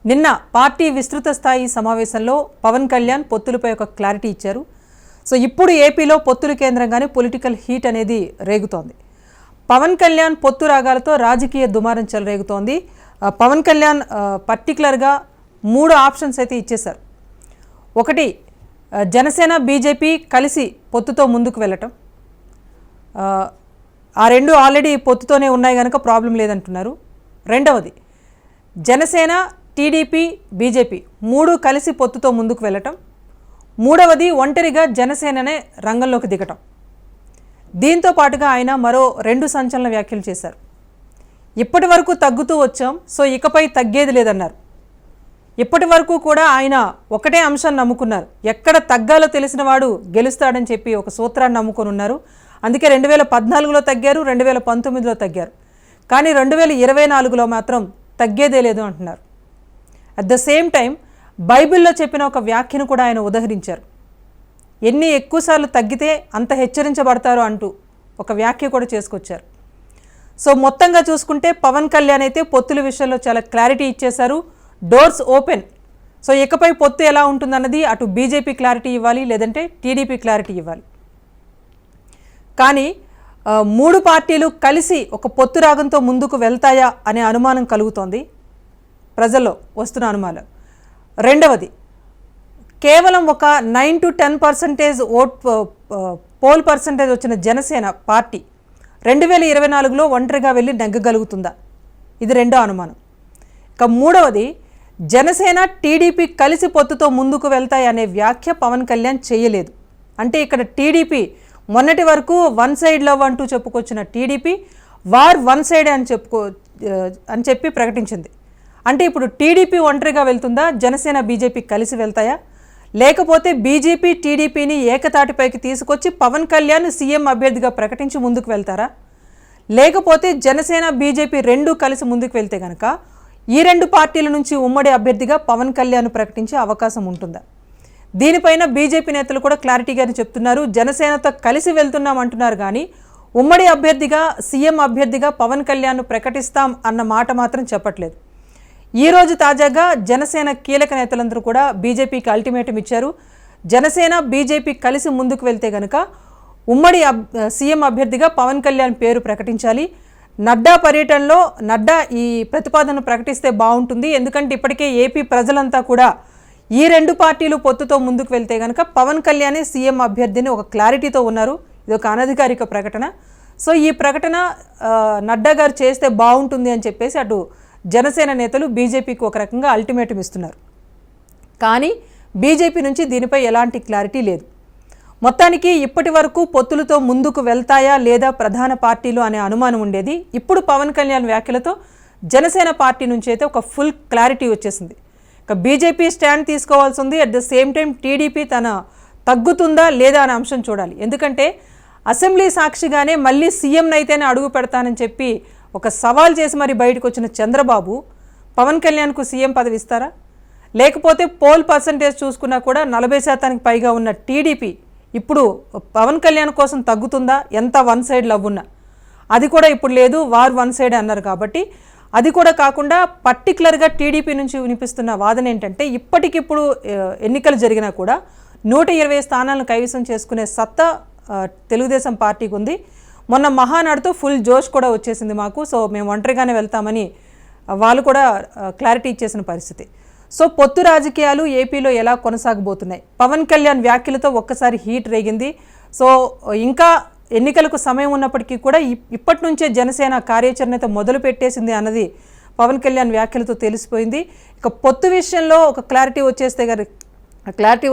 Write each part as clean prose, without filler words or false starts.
నిన్న పార్టీ విస్తృత స్థాయి సమావేశంలో పవన్ కళ్యాణ్ పొత్తులపై ఒక క్లారిటీ ఇచ్చారు. సో ఇప్పుడు ఏపీలో పొత్తుల కేంద్రంగానే పొలిటికల్ హీట్ అనేది రేగుతోంది. పవన్ కళ్యాణ్ పొత్తు రాగాలతో రాజకీయ దుమారం చెలరేగుతోంది. పవన్ కళ్యాణ్ పర్టికులర్గా 3 ఆప్షన్స్ అయితే ఇచ్చేశారు. ఒకటి, జనసేన బీజేపీ కలిసి పొత్తుతో ముందుకు వెళ్ళటం. ఆ రెండు ఆల్రెడీ పొత్తుతోనే ఉన్నాయి కనుక ప్రాబ్లం లేదంటున్నారు. రెండవది, జనసేన టీడీపీ బీజేపీ 3 కలిసి పొత్తుతో ముందుకు వెళ్ళటం. మూడవది, ఒంటరిగా జనసేననే రంగంలోకి దిగటం. దీంతో పాటుగా ఆయన మరో 2 సంచలన వ్యాఖ్యలు చేశారు. ఇప్పటి వరకు తగ్గుతూ వచ్చాం, సో ఇకపై తగ్గేది లేదన్నారు. ఇప్పటి వరకు కూడా ఆయన ఒకటే అంశాన్ని నమ్ముకున్నారు, ఎక్కడ తగ్గాలో తెలిసిన వాడు గెలుస్తాడని చెప్పి ఒక సూత్రాన్ని నమ్ముకొని ఉన్నారు. అందుకే 2014లో తగ్గారు, 2019లో తగ్గారు, కానీ 2024లో మాత్రం తగ్గేదే లేదు అంటున్నారు. అట్ ద సేమ్ టైం బైబిల్లో చెప్పిన ఒక వ్యాఖ్యను కూడా ఆయన ఉదహరించారు. ఎన్ని ఎక్కువసార్లు తగ్గితే అంత హెచ్చరించబడతారో అంటూ ఒక వ్యాఖ్య కూడా చేసుకొచ్చారు. సో మొత్తంగా చూసుకుంటే పవన్ కళ్యాణ్ అయితే పొత్తుల విషయంలో చాలా క్లారిటీ ఇచ్చేశారు. Doors open. సో ఇకపై పొత్తు ఎలా ఉంటుందన్నది అటు బీజేపీ క్లారిటీ ఇవ్వాలి, లేదంటే టీడీపీ క్లారిటీ ఇవ్వాలి. కానీ 3 పార్టీలు కలిసి ఒక పొత్తు రాగంతో ముందుకు వెళ్తాయా అనే అనుమానం కలుగుతోంది ప్రజల్లో, వస్తున్న అనుమానం. రెండవది, కేవలం ఒక 9 to 10% పోల్ పర్సంటేజ్ వచ్చిన జనసేన పార్టీ 2024లో ఒంటరిగా వెళ్ళి నెగ్గగలుగుతుందా? ఇది రెండో అనుమానం. ఇక మూడవది, జనసేన టీడీపీ కలిసి పొత్తుతో ముందుకు వెళ్తాయి అనే వ్యాఖ్య పవన్ కళ్యాణ్ చేయలేదు. అంటే ఇక్కడ టీడీపీ మొన్నటి వరకు వన్ సైడ్ లవ్ అంటూ చెప్పుకొచ్చిన టీడీపీ వార్ వన్ సైడ్ అని చెప్పి ప్రకటించింది. అంటే ఇప్పుడు టీడీపీ ఒంటరిగా వెళ్తుందా, జనసేన బీజేపీ కలిసి వెళ్తాయా, లేకపోతే బీజేపీ టీడీపీని ఏకతాటిపైకి తీసుకొచ్చి పవన్ కళ్యాణ్ సీఎం అభ్యర్థిగా ప్రకటించి ముందుకు వెళ్తారా, లేకపోతే జనసేన బీజేపీ 2 కలిసి ముందుకు వెళ్తే కనుక ఈ 2 పార్టీల నుంచి ఉమ్మడి అభ్యర్థిగా పవన్ కళ్యాణ్ ప్రకటించే అవకాశం ఉంటుందా? దీనిపైన బీజేపీ నేతలు కూడా క్లారిటీగానే చెప్తున్నారు. జనసేనతో కలిసి వెళ్తున్నాం అంటున్నారు, కానీ ఉమ్మడి అభ్యర్థిగా సీఎం అభ్యర్థిగా పవన్ కళ్యాణ్ ప్రకటిస్తాం అన్న మాట మాత్రం చెప్పట్లేదు. ఈరోజు తాజాగా జనసేన కీలక నేతలందరూ కూడా బీజేపీకి అల్టిమేటం ఇచ్చారు. జనసేన బీజేపీ కలిసి ముందుకు వెళ్తే కనుక ఉమ్మడి సీఎం అభ్యర్థిగా పవన్ కళ్యాణ్ పేరు ప్రకటించాలి. నడ్డా పర్యటనలో నడ్డా ఈ ప్రతిపాదనను ప్రకటిస్తే బాగుంటుంది. ఎందుకంటే ఇప్పటికే ఏపీ ప్రజలంతా కూడా ఈ 2 పార్టీలు పొత్తుతో ముందుకు వెళ్తే కనుక పవన్ కళ్యాణే సీఎం అభ్యర్థిని ఒక క్లారిటీతో ఉన్నారు. ఇది ఒక అనధికారిక ప్రకటన. సో ఈ ప్రకటన నడ్డా గారు చేస్తే బాగుంటుంది అని చెప్పేసి అటు జనసేన నేతలు బీజేపీకి ఒక రకంగా అల్టిమేటం ఇస్తున్నారు. కానీ బీజేపీ నుంచి దీనిపై ఎలాంటి క్లారిటీ లేదు. మొత్తానికి ఇప్పటి వరకు పొత్తులతో ముందుకు వెళ్తాయా లేదా ప్రధాన పార్టీలు అనే అనుమానం ఉండేది. ఇప్పుడు పవన్ కళ్యాణ్ వ్యాఖ్యలతో జనసేన పార్టీ నుంచి అయితే ఒక ఫుల్ క్లారిటీ వచ్చేసింది. ఇక బీజేపీ స్టాండ్ తీసుకోవాల్సి ఉంది. At the same time TDP తన తగ్గుతుందా లేదా అనే అంశం చూడాలి. ఎందుకంటే అసెంబ్లీ సాక్షిగానే మళ్ళీ సీఎంనైతేనే అడుగు పెడతానని చెప్పి ఒక సవాల్ చేసి మరి బయటకు వచ్చిన చంద్రబాబు పవన్ కళ్యాణ్కు సీఎం పదవి ఇస్తారా? లేకపోతే పోల్ పర్సంటేజ్ చూసుకున్నా కూడా 40% పైగా ఉన్న టీడీపీ ఇప్పుడు పవన్ కళ్యాణ్ కోసం తగ్గుతుందా? ఎంత వన్ సైడ్ లవ్ ఉన్నా అది కూడా ఇప్పుడు లేదు, వార్ వన్ సైడ్ అన్నారు. కాబట్టి అది కూడా కాకుండా పర్టికులర్గా టీడీపీ నుంచి వినిపిస్తున్న వాదన ఏంటంటే ఇప్పటికిప్పుడు ఎన్నికలు జరిగినా కూడా 120 స్థానాలను కైవసం చేసుకునే సత్తా తెలుగుదేశం పార్టీకి ఉంది. మొన్న మహానాడుతో ఫుల్ జోష్ కూడా వచ్చేసింది మాకు, సో మేము ఒంటరిగానే వెళ్తామని వాళ్ళు కూడా క్లారిటీ ఇచ్చేసిన పరిస్థితి. సో పొత్తు రాజకీయాలు ఏపీలో ఎలా కొనసాగబోతున్నాయి? పవన్ కళ్యాణ్ వ్యాఖ్యలతో ఒక్కసారి హీట్ రేగింది. సో ఇంకా ఎన్నికలకు సమయం ఉన్నప్పటికీ కూడా ఇప్పటి నుంచే జనసేన కార్యాచరణతో మొదలు పెట్టేసింది అన్నది పవన్ కళ్యాణ్ వ్యాఖ్యలతో తెలిసిపోయింది. ఇక పొత్తు విషయంలో ఒక క్లారిటీ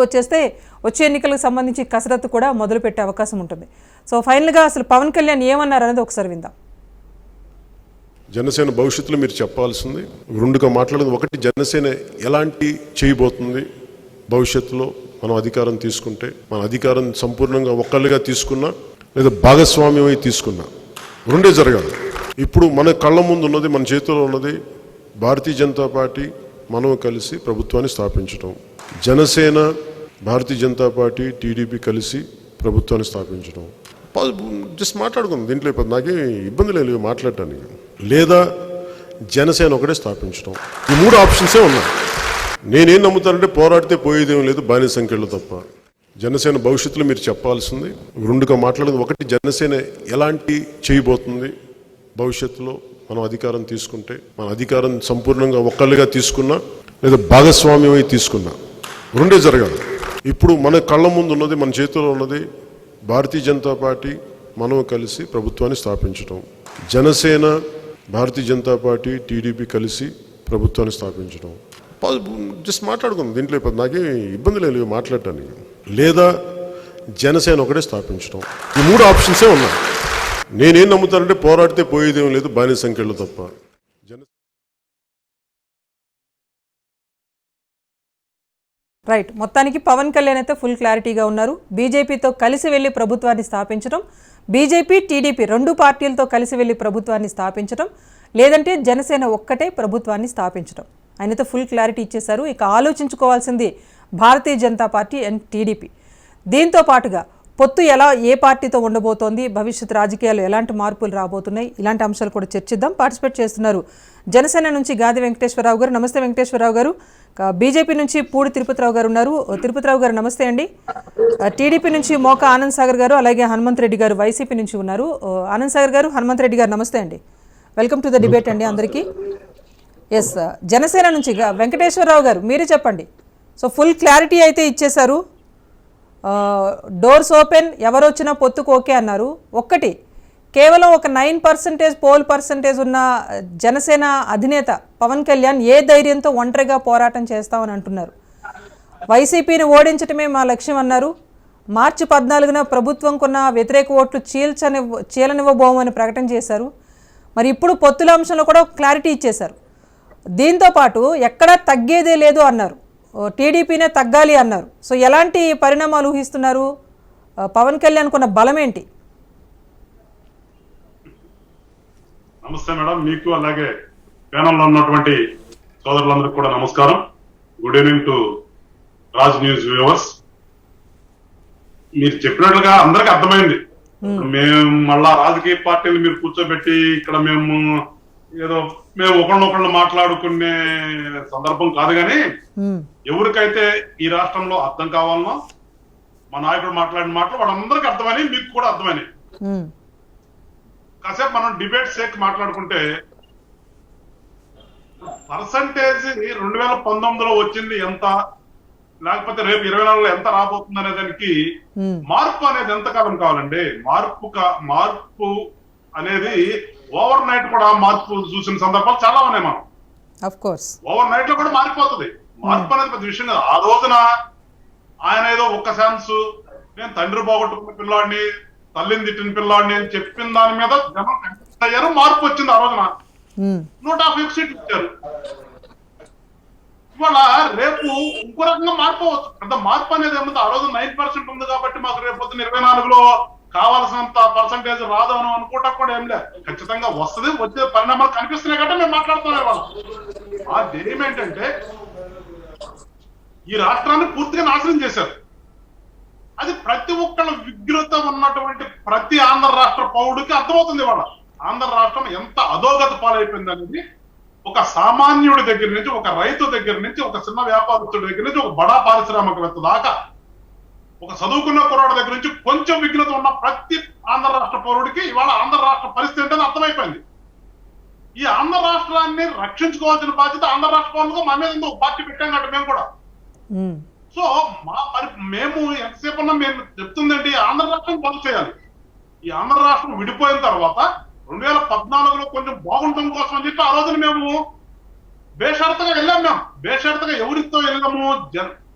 వచ్చేస్తే వచ్చే ఎన్నికలకు సంబంధించి కసరత్తు కూడా మొదలు పెట్టే అవకాశం ఉంటుంది. సో ఫైనల్గా అసలు పవన్ కళ్యాణ్ ఏమన్నారు అనేది ఒకసారి విందాం. జనసేన భవిష్యత్తులో మీరు చెప్పాల్సింది 2గా మాట్లాడేది. ఒకటి, జనసేన ఎలాంటి చేయబోతుంది భవిష్యత్తులో మనం అధికారం తీసుకుంటే, మన అధికారం సంపూర్ణంగా ఒక్కళ్ళుగా తీసుకున్నా లేదా భాగస్వామ్యమై తీసుకున్నా 2 జరగాలి. ఇప్పుడు మన కళ్ళ ముందు ఉన్నది, మన చేతిలో ఉన్నది భారతీయ జనతా పార్టీ మనం కలిసి ప్రభుత్వాన్ని స్థాపించడం, జనసేన భారతీయ జనతా పార్టీ టీడీపీ కలిసి ప్రభుత్వాన్ని స్థాపించడం. జస్ట్ మాట్లాడుకుందాం, దీంట్లో నాకేం ఇబ్బంది లేదు మాట్లాడటానికి. లేదా జనసేన ఒకటే స్థాపించడం. ఈ 3 ఆప్షన్సే ఉన్నాయి. నేనేం నమ్ముతానంటే పోరాడితే పోయేదేం లేదు, బానిస సంఖ్యలు తప్ప. జనసేన భవిష్యత్తులో మీరు చెప్పాల్సింది రెండుగా మాట్లాడేది. ఒకటి, జనసేన ఎలాంటి చేయబోతుంది భవిష్యత్తులో మనం అధికారం తీసుకుంటే. మన అధికారం సంపూర్ణంగా ఒక్కళ్ళుగా తీసుకున్నా లేదా భాగస్వామ్యమై తీసుకున్నా రెండే జరగాలి. ఇప్పుడు మన కళ్ళ ముందు ఉన్నది, మన చేతిలో ఉన్నది భారతీయ జనతా పార్టీ మనం కలిసి ప్రభుత్వాన్ని స్థాపించడం. జనసేన, భారతీయ జనతా పార్టీ, టీడీపీ కలిసి ప్రభుత్వాన్ని స్థాపించడం. జస్ట్ మాట్లాడుకుందాం, దీంట్లో నాకేం ఇబ్బంది లేదు మాట్లాడటానికి. లేదా జనసేన ఒకటే స్థాపించడం. ఈ మూడు ఆప్షన్సే ఉన్నాయి. నేనేం నమ్ముతానంటే పోరాడితే పోయేదేం లేదు, బానిస సంఖ్యలు తప్ప. రైట్. మొత్తానికి పవన్ కళ్యాణ్ అయితే ఫుల్ క్లారిటీగా ఉన్నారు. బీజేపీతో కలిసి వెళ్ళి ప్రభుత్వాన్ని స్థాపించడం, బీజేపీ టీడీపీ రెండు పార్టీలతో కలిసి వెళ్ళి ప్రభుత్వాన్ని స్థాపించడం, లేదంటే జనసేన ఒక్కటే ప్రభుత్వాన్ని స్థాపించడం. ఆయనతో ఫుల్ క్లారిటీ ఇచ్చేశారు. ఇక ఆలోచించుకోవాల్సింది భారతీయ జనతా పార్టీ అండ్ టీడీపీ. దీంతో పాటుగా పొత్తు ఏ పార్టీతో ఉండబోతోంది, భవిష్యత్ రాజకీయాలు ఎలాంటి మార్పులు రాబోతున్నాయి, ఇలాంటి అంశాలు కూడా చర్చిద్దాం. పార్టిసిపేట్ చేస్తున్నారు జనసేన నుంచి గాది వెంకటేశ్వరరావు గారు. నమస్తే వెంకటేశ్వరరావు గారు. బీజేపీ నుంచి పూడి తిరుపతిరావు గారు ఉన్నారు. తిరుపతిరావు గారు నమస్తే అండి. టీడీపీ నుంచి మోకా ఆనంద్ సాగర్ గారు, అలాగే హనుమంత్ రెడ్డి గారు వైసీపీ నుంచి ఉన్నారు. ఆనంద్ సాగర్ గారు, హనుమంత్ రెడ్డి గారు నమస్తే అండి. వెల్కమ్ టు ద డిబేట్ అండి అందరికీ. ఎస్, జనసేన నుంచి వెంకటేశ్వరరావు గారు మీరే చెప్పండి. సో ఫుల్ క్లారిటీ అయితే ఇచ్చేశారు. డోర్స్ ఓపెన్, ఎవరు వచ్చినా పొత్తుకు ఓకే అన్నారు. ఒక్కటి, కేవలం ఒక 9% పోల్ పర్సంటేజ్ ఉన్న జనసేన అధినేత పవన్ కళ్యాణ్ ఏ ధైర్యంతో ఒంటరిగా పోరాటం చేస్తామని అంటున్నారు. వైసీపీని ఓడించడమే మా లక్ష్యం అన్నారు. మార్చి 14న ప్రభుత్వంకున్న వ్యతిరేక ఓట్లు చీలనివ్వబోమని ప్రకటన చేశారు. మరి ఇప్పుడు పొత్తుల అంశంలో కూడా క్లారిటీ ఇచ్చేశారు. దీంతోపాటు ఎక్కడా తగ్గేదే లేదు అన్నారు. టీడీపీనే తగ్గాలి అన్నారు. సో ఎలాంటి పరిణామాలు ఊహిస్తున్నారు? పవన్ కళ్యాణ్ కొన్న బలం ఏంటి? నమస్తే మేడం, మీకు అలాగే ప్యానల్లో ఉన్నటువంటి సోదరులందరికీ కూడా నమస్కారం. Good evening to Raj news viewers. మీరు చెప్పినట్లుగా అందరికి అర్థమైంది. మేము మళ్ళా రాజకీయ పార్టీలు మీరు కూర్చోబెట్టి ఇక్కడ మేము ఒకళ్ళొకళ్ళు మాట్లాడుకునే సందర్భం కాదు. కానీ ఎవరికైతే ఈ రాష్ట్రంలో అర్థం కావాలనో మా నాయకుడు మాట్లాడిన మాటలు వాళ్ళందరికీ అర్థమని, మీకు కూడా అర్థమని. కాసేపు మనం డిబేట్ సేక్ మాట్లాడుకుంటే పర్సంటేజ్ 2019లో వచ్చింది ఎంత, లేకపోతే రేపు 24లో ఎంత రాబోతుంది అనే దానికి మార్పు అనేది ఎంతకాలం కావాలండి? మార్పు అనేది ఓవర్ నైట్ కూడా మార్పు చూసిన సందర్భాలు చాలా ఉన్నాయి. మనం ఓవర్ నైట్ లో కూడా మారిపోతుంది. మార్పు అనేది పెద్ద విషయం కాదు. ఆ రోజున ఆయన ఏదో ఒక్క ఛాన్స్, నేను తండ్రి పోగొట్టుకున్న పిల్లాడిని, తల్లిని తిట్టిన పిల్లాడిని అని చెప్పిన దాని మీద జనం కన్ఫ్యూజ్ అయ్యారు. మార్పు వచ్చింది. ఆ రోజున 150 సీట్లు ఇచ్చారు. ఇవాళ రేపు ఇంకో రకంగా మార్పు అవచ్చు. పెద్ద మార్పు అనేది ఏముంది? ఆ రోజు 9% ఉంది కాబట్టి మాకు రేపు పొద్దున 24లో కావాల్సినంత పర్సంటేజ్ రాదు అని అనుకోవటం కూడా ఏం లేదు. ఖచ్చితంగా వస్తుంది. వచ్చే పరిణామాలు కనిపిస్తున్నాయి కాబట్టి మేము మాట్లాడుతున్నాం. ఇవాళ ఆ ధైర్యం ఏంటంటే ఈ రాష్ట్రాన్ని పూర్తిగా నాశనం చేశారు. అది ప్రతి ఒక్కళ్ళ విగ్రహత ఉన్నటువంటి ప్రతి ఆంధ్ర రాష్ట్ర పౌరుడికి అర్థమవుతుంది. ఇవాళ ఆంధ్ర రాష్ట్రం ఎంత అధోగతి పాలైపోయింది అనేది ఒక సామాన్యుడి దగ్గర నుంచి, ఒక రైతు దగ్గర నుంచి, ఒక చిన్న వ్యాపారస్తుడి దగ్గర నుంచి, ఒక బడా పారిశ్రామికవేత్త దాకా, ఒక చదువుకున్న కుర్రాడి దగ్గర నుంచి కొంచెం విఘ్నత ఉన్న ప్రతి ఆంధ్ర రాష్ట్ర పౌరుడికి ఇవాళ ఆంధ్ర రాష్ట్ర పరిస్థితి ఏంటని అర్థమైపోయింది. ఈ ఆంధ్ర రాష్ట్రాన్ని రక్షించుకోవాల్సిన బాధ్యత ఆంధ్ర రాష్ట్ర పౌరులుగా మా మీద ఒక పార్టీ పెట్టాం కాబట్టి మేము కూడా. సో మేము ఎంతసేపు ఉన్నా మేము చెప్తుందండి, ఆంధ్ర రాష్ట్రం బాగు చేయాలి. ఈ ఆంధ్ర రాష్ట్రం విడిపోయిన తర్వాత 2014లో కొంచెం బాగుండటం కోసం అని చెప్పి ఆ రోజున మేము బేషరతుగా వెళ్ళాము. బేషరతుగా ఎవరితో వెళ్ళాము?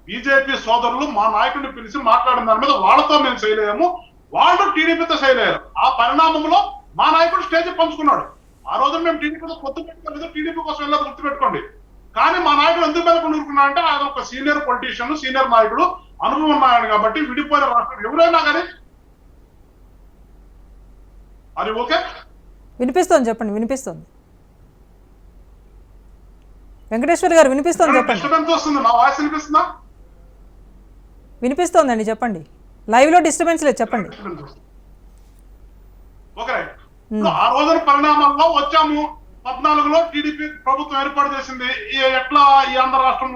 బీజేపీ సోదరులు మా నాయకుడిని పిలిచి మాట్లాడిన దాని మీద వాళ్ళతో మేము చేయలేము, వాళ్ళు టీడీపీతో చేయలేరు. ఆ పరిణామంలో మా నాయకుడు స్టేజ్ పంచుకున్నాడు. ఆ రోజున మేము టీడీపీతో పొత్తు పెట్టుకోలేదు, టీడీపీ కోసం వెళ్ళదు గుర్తుపెట్టుకోండి. కానీ మా నాయకుడు ఎందుకు మీద కొనుక్కున్నా అంటే ఆయన ఒక సీనియర్ పొలిటీషియన్, సీనియర్ నాయకుడు, అనుభవం ఉన్నాయని కాబట్టి విడిపోయిన రాష్ట్రం ఎవరైనా కానీ అది ఓకే. వినిపిస్తోంది, చెప్పండి. వినిపిస్తోంది వెంకటేశ్వర్ గారు, వినిపిస్తోంది, చెప్పండి. డిస్టర్బెన్స్ వస్తుంది, నా వాయిస్ వినిపిస్తుందా? వినిపిస్తోందండి, చెప్పండి. లైవ్ లో డిస్టర్బెన్స్ లేదు, చెప్పండి. ఓకే. ఆ రోజున పరిణామాల్లో వచ్చాము. 14లో టీడీపీ ప్రభుత్వం ఏర్పాటు చేసింది. ఎట్లా ఈ ఆంధ్ర రాష్ట్రం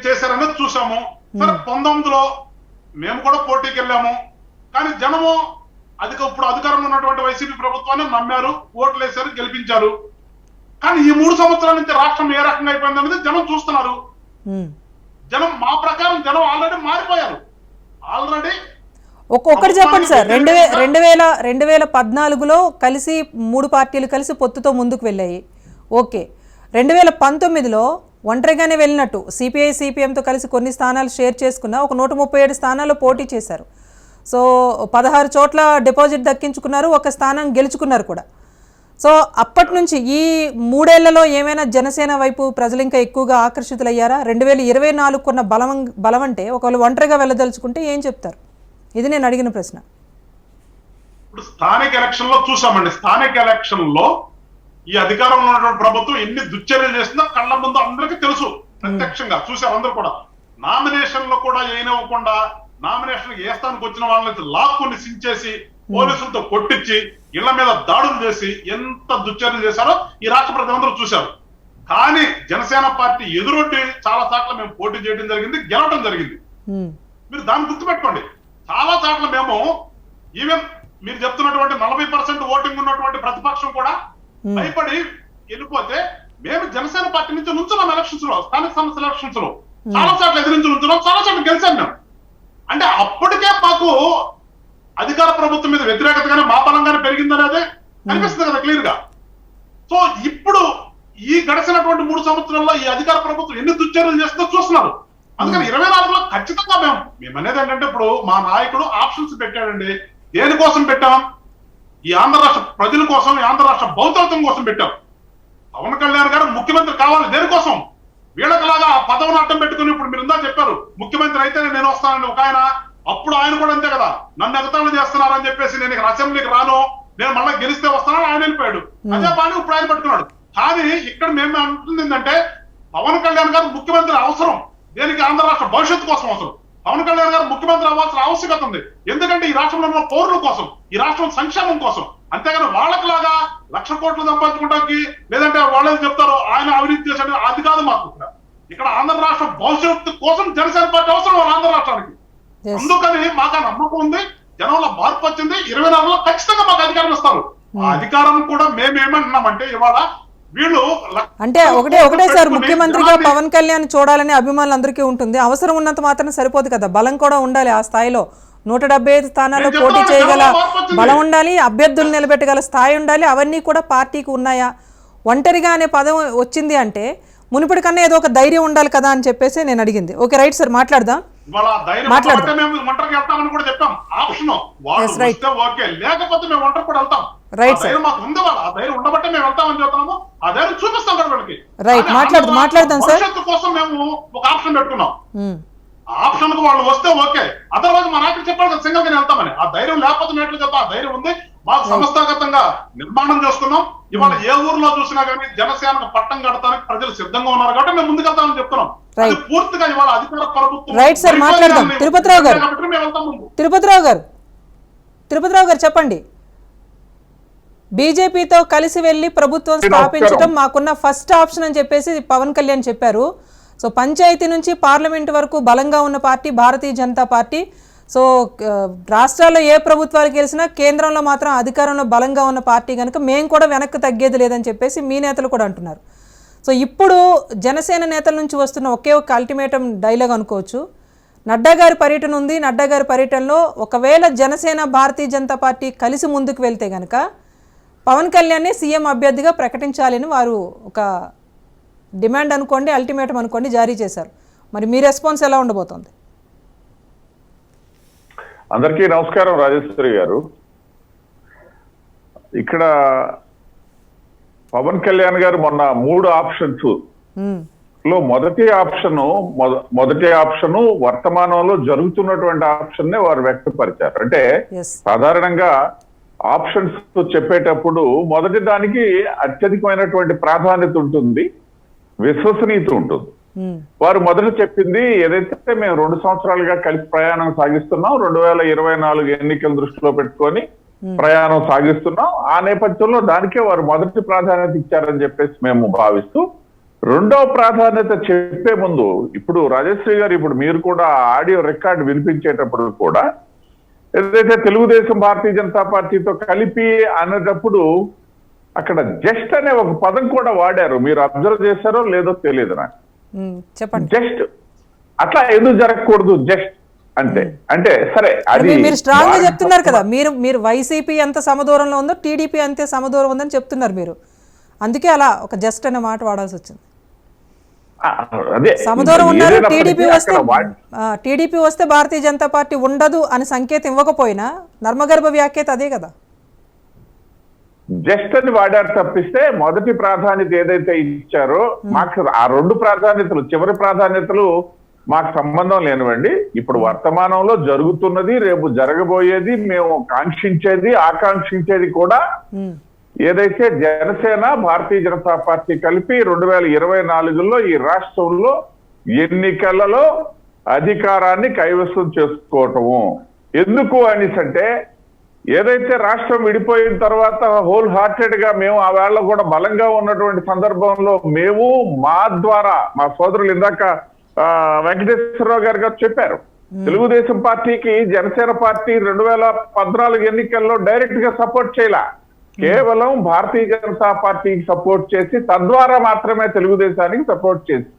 చేశారనేది చూసాము. సరే 19లో మేము కూడా పోటీకి వెళ్ళాము, కానీ జనము ఇప్పుడు అధికారంలో ఉన్నటువంటి వైసీపీ ప్రభుత్వాన్ని నమ్మారు, ఓట్లు వేశారు, గెలిపించారు. కానీ ఈ 3 సంవత్సరాల నుంచి రాష్ట్రం ఏ రకంగా అయిపోయింది అనేది జనం చూస్తున్నారు. జనం మా ప్రకారం జనం ఆల్రెడీ మారిపోయారు. ఆల్రెడీ ఒక్కటి చెప్పండి సార్, 2014లో కలిసి 3 పార్టీలు కలిసి పొత్తుతో ముందుకు వెళ్ళాయి. ఓకే, 2019లో ఒంటరిగానే వెళ్ళినట్టు సిపిఐ సిపిఎంతో కలిసి కొన్ని స్థానాలు షేర్ చేసుకున్న ఒక 137 స్థానాల్లో పోటీ చేశారు. సో 16 చోట్ల డిపాజిట్ దక్కించుకున్నారు, ఒక స్థానం గెలుచుకున్నారు కూడా. సో అప్పటి నుంచి ఈ 3 ఏళ్లలో ఏమైనా జనసేన వైపు ప్రజలు ఇంకా ఎక్కువగా ఆకర్షితులయ్యారా? 2024 కొన్న బలం అంటే ఒకవేళ ఒంటరిగా వెళ్ళదలుచుకుంటే ఏం చెప్తారు? ఇది నేను అడిగిన ప్రశ్న. ఇప్పుడు స్థానిక ఎలక్షన్ లో చూసామండి. స్థానిక ఎలక్షన్ లో ఈ అధికారంలో ఉన్నటువంటి ప్రభుత్వం ఎన్ని దుశ్చర్యలు చేస్తుందో కళ్ళ ముందు అందరికీ తెలుసు, ప్రత్యక్షంగా చూసారు అందరూ కూడా. నామినేషన్ లో కూడా ఏనివ్వకుండా నామినేషన్ ఏ స్థానికి వచ్చిన వాళ్ళని లాక్కుని సించేసి పోలీసులతో కొట్టించి ఇళ్ల మీద దాడులు చేసి ఎంత దుశ్చర్యలు చేశారో ఈ రాష్ట్ర ప్రజలందరూ చూశారు. కానీ జనసేన పార్టీ ఎదురొడ్డి చాలా చోట్ల మేము పోటీ చేయడం జరిగింది, గెలవడం జరిగింది. మీరు దాన్ని గుర్తుపెట్టుకోండి. చాలా చోట్ల మేము ఈవెన్ మీరు చెప్తున్నటువంటి 40% ఓటింగ్ ఉన్నటువంటి ప్రతిపక్షం కూడా భయపడి వెళ్ళిపోతే మేము జనసేన పార్టీ నుంచి నుంచున్నాం ఎలక్షన్స్ లో, స్థానిక సంస్థల ఎలక్షన్స్ లో చాలా చోట్ల ఎదిరించి నుంచున్నాం, చాలా చోట్ల గెలిచాం మేము. అంటే అప్పటికే మాకు అధికార ప్రభుత్వం మీద వ్యతిరేకతగానే మా బలంగానే పెరిగిందనేది కనిపిస్తుంది కదా క్లియర్ గా. సో ఇప్పుడు ఈ గడిచినటువంటి 3 సంవత్సరాల్లో ఈ అధికార ప్రభుత్వం ఎన్ని దుశ్చర్యలు చేస్తుందో చూస్తున్నారు. అందుకని 24లో ఖచ్చితంగా మేము అనేది ఏంటంటే ఇప్పుడు మా నాయకుడు ఆప్షన్స్ పెట్టాడండి. దేనికోసం పెట్టాం? ఈ ఆంధ్ర రాష్ట్ర ప్రజల కోసం, ఈ ఆంధ్ర రాష్ట్ర భౌతికత్వం కోసం పెట్టాం. పవన్ కళ్యాణ్ గారు ముఖ్యమంత్రి కావాలి దేనికోసం? వీళ్ళకలాగా ఆ పదవిని అడ్డం పెట్టుకుని ఇప్పుడు మీరు ఇందా చెప్పారు ముఖ్యమంత్రి అయితే నేను వస్తానండి ఒక ఆయన. అప్పుడు ఆయన కూడా అంతే కదా, నన్ను ఎగతాళి చేస్తున్నారని చెప్పేసి నేను ఇక్కడ అసెంబ్లీకి రాను, నేను మళ్ళీ గెలిస్తే వస్తానని ఆయన వెళ్ళిపోయాడు. అదే పని ఇప్పుడు ఆయన పట్టుకున్నాడు. కానీ ఇక్కడ మేము అంటుంది ఏంటంటే పవన్ కళ్యాణ్ గారు ముఖ్యమంత్రి అవసరం. దేనికి? ఆంధ్ర రాష్ట్ర భవిష్యత్తు కోసం అవసరం. పవన్ కళ్యాణ్ గారు ముఖ్యమంత్రి అవ్వాల్సిన ఆవశ్యకత ఉంది. ఎందుకంటే ఈ రాష్ట్రంలో ఉన్న పౌరుల కోసం, ఈ రాష్ట్రం సంక్షేమం కోసం. అంతేగాని వాళ్ళకిలాగా 1,00,000 కోట్లు సంపాదించుకోవడానికి లేదంటే వాళ్ళని చెప్తారు ఆయన అవినీతి చేశాడు, అది కాదు మాకు. ఇక్కడ ఆంధ్ర రాష్ట్ర భవిష్యత్తు కోసం జనసేన పార్టీ అవసరం ఆంధ్ర రాష్ట్రానికి. అందుకని మాకు ఆ నమ్మకం ఉంది, జనంలో మార్పు వచ్చింది. 24లో ఖచ్చితంగా మాకు అధికారం ఇస్తారు. ఆ అధికారం కూడా మేమేమంటున్నామంటే ఇవాళ వీళ్ళు అంటే ఒకటే సార్, ముఖ్యమంత్రిగా పవన్ కళ్యాణ్ చూడాలని అభిమానులందరికీ ఉంటుంది. అవసరం ఉన్నంత మాత్రం సరిపోదు కదా, బలం కూడా ఉండాలి. ఆ స్థాయిలో 175 స్థానాల్లో పోటీ చేయగల బలం ఉండాలి, అభ్యర్థులు నిలబెట్టగల స్థాయి ఉండాలి. అవన్నీ కూడా పార్టీకి ఉన్నాయా? ఒంటరిగా అనే పదం వచ్చింది అంటే మునుపటి కన్నా ఏదో ఒక ధైర్యం ఉండాలి కదా అని చెప్పేసి నేను అడిగింది. ఓకే రైట్ సార్, మాట్లాడదాం. రైట్, మాట్లాడదాం సార్. కోసం మేము ఒక ఆప్షన్ పెట్టుకున్నాం. ఆప్షన్ కు వాళ్ళు వస్తే ఓకే, అదర్వైజ్ మా నాయకులు చెప్పాలి కదా సింగల్ గానే వెళ్తామని. ఆ ధైర్యం లేకపోతే నేట్లు చెప్తా, ఆ ధైర్యం ఉంది మాకు. సంస్థాగతంగా నిర్మాణం చేస్తున్నాం. ఇవాళ ఏ ఊర్లో చూసినా కానీ జనసేనకు పట్టం కడతానికి ప్రజలు సిద్ధంగా ఉన్నారు కాబట్టి మేము ముందుకెళ్తామని చెప్తున్నాం. పూర్తిగా ఇవాళ అధికార ప్రభుత్వం. రైట్ సార్, మాట్లాడదాం. తిరుపతిరావు గారు చెప్పండి. బీజేపీతో కలిసి వెళ్లి ప్రభుత్వం స్థాపించడం మాకున్న ఫస్ట్ ఆప్షన్ అని చెప్పేసి పవన్ కళ్యాణ్ చెప్పారు. సో పంచాయతీ నుంచి పార్లమెంట్ వరకు బలంగా ఉన్న పార్టీ భారతీయ జనతా పార్టీ. సో రాష్ట్రాల్లో ఏ ప్రభుత్వాలు గెలిచినా కేంద్రంలో మాత్రం అధికారంలో బలంగా ఉన్న పార్టీ కనుక మేము కూడా వెనక్కి తగ్గేది లేదని చెప్పేసి మీ నేతలు కూడా అంటున్నారు. సో ఇప్పుడు జనసేన నేతల నుంచి వస్తున్న ఒకే ఒక అల్టిమేటం డైలాగ్ అనుకోవచ్చు. నడ్డా గారి పర్యటన ఉంది. నడ్డా గారి పర్యటనలో ఒకవేళ జనసేన భారతీయ జనతా పార్టీ కలిసి ముందుకు వెళ్తే కనుక పవన్ కళ్యాణ్ని సీఎం అభ్యర్థిగా ప్రకటించాలని వారు ఒక డిమాండ్ అనుకోండి, అల్టిమేటం అనుకోండి జారీ చేశారు. మరి మీ రెస్పాన్స్ ఎలా ఉండబోతోంది? అందరికీ నమస్కారం. రాజేశ్వరి గారు, ఇక్కడ పవన్ కళ్యాణ్ గారు మొన్న 3 ఆప్షన్స్ లో మొదటి ఆప్షన్ వర్తమానంలో జరుగుతున్నటువంటి ఆప్షన్ నే వారు వ్యక్తపరిచారు. అంటే సాధారణంగా ఆప్షన్స్ చెప్పేటప్పుడు మొదటి దానికి అత్యధికమైనటువంటి ప్రాధాన్యత ఉంటుంది, విశ్వసనీయత ఉంటుంది. వారు మొదట చెప్పింది ఏదైతే మేము 2 సంవత్సరాలుగా కలిసి ప్రయాణం సాగిస్తున్నాం, 2024 ఎన్నికల దృష్టిలో పెట్టుకొని ప్రయాణం సాగిస్తున్నాం. ఆ నేపథ్యంలో దానికే వారు మొదటి ప్రాధాన్యత ఇచ్చారని చెప్పేసి మేము భావిస్తూ రెండవ ప్రాధాన్యత చెప్పే ముందు ఇప్పుడు రాజశ్రీ గారు, ఇప్పుడు మీరు కూడా ఆడియో రికార్డు వినిపించేటప్పుడు కూడా ఏదైతే తెలుగుదేశం భారతీయ జనతా పార్టీతో కలిపి అనేటప్పుడు అక్కడ జస్ట్ అనే ఒక పదం కూడా వాడారు. మీరు అబ్జర్వ్ చేశారో లేదో తెలియదు నాకు. చెప్పండి. జస్ట్ అట్లా ఎందుకు జరగకూడదు? జస్ట్ అంటే సరే, అది మీరు స్ట్రాంగ్ గా చెప్తున్నారు కదా, మీరు వైసీపీ ఎంత సమదూరంలో ఉందో టీడీపీ అంతే సమదూరం ఉందని చెప్తున్నారు మీరు. అందుకే అలా ఒక జస్ట్ అనే మాట వాడాల్సి వచ్చింది. అదే సమదూరం ఉన్నారు. టీడీపీ వస్తే భారతీయ జనతా పార్టీ ఉండదు అని సంకేతం ఇవ్వకపోయినా నర్మగర్భ వ్యాఖ్యత అదే కదా. జస్ట్ అని వాడారు తప్పిస్తే మొదటి ప్రాధాన్యత ఏదైతే ఇచ్చారో మాకు ఆ రెండు ప్రాధాన్యతలు, చివరి ప్రాధాన్యతలు మాకు సంబంధం లేనివ్వండి. ఇప్పుడు వర్తమానంలో జరుగుతున్నది, రేపు జరగబోయేది, మేము కాంక్షించేది, ఆకాంక్షించేది కూడా ఏదైతే జనసేన భారతీయ జనతా పార్టీ కలిపి 2024లో ఈ రాష్ట్రంలో ఎన్నికలలో అధికారాన్ని కైవసం చేసుకోవటము. ఎందుకు అంటే ఏదైతే రాష్ట్రం విడిపోయిన తర్వాత హోల్ హార్టెడ్ గా మేము ఆ వేళ కూడా బలంగా ఉన్నటువంటి సందర్భంలో మేము మా ద్వారా మా సోదరులు ఇందాక వెంకటేశ్వరరావు గారు చెప్పారు, తెలుగుదేశం పార్టీకి జనసేన పార్టీ 2014 ఎన్నికల్లో డైరెక్ట్ గా సపోర్ట్ చేయలే, కేవలం భారతీయ జనతా పార్టీకి సపోర్ట్ చేసి తద్వారా మాత్రమే తెలుగుదేశానికి సపోర్ట్ చేసి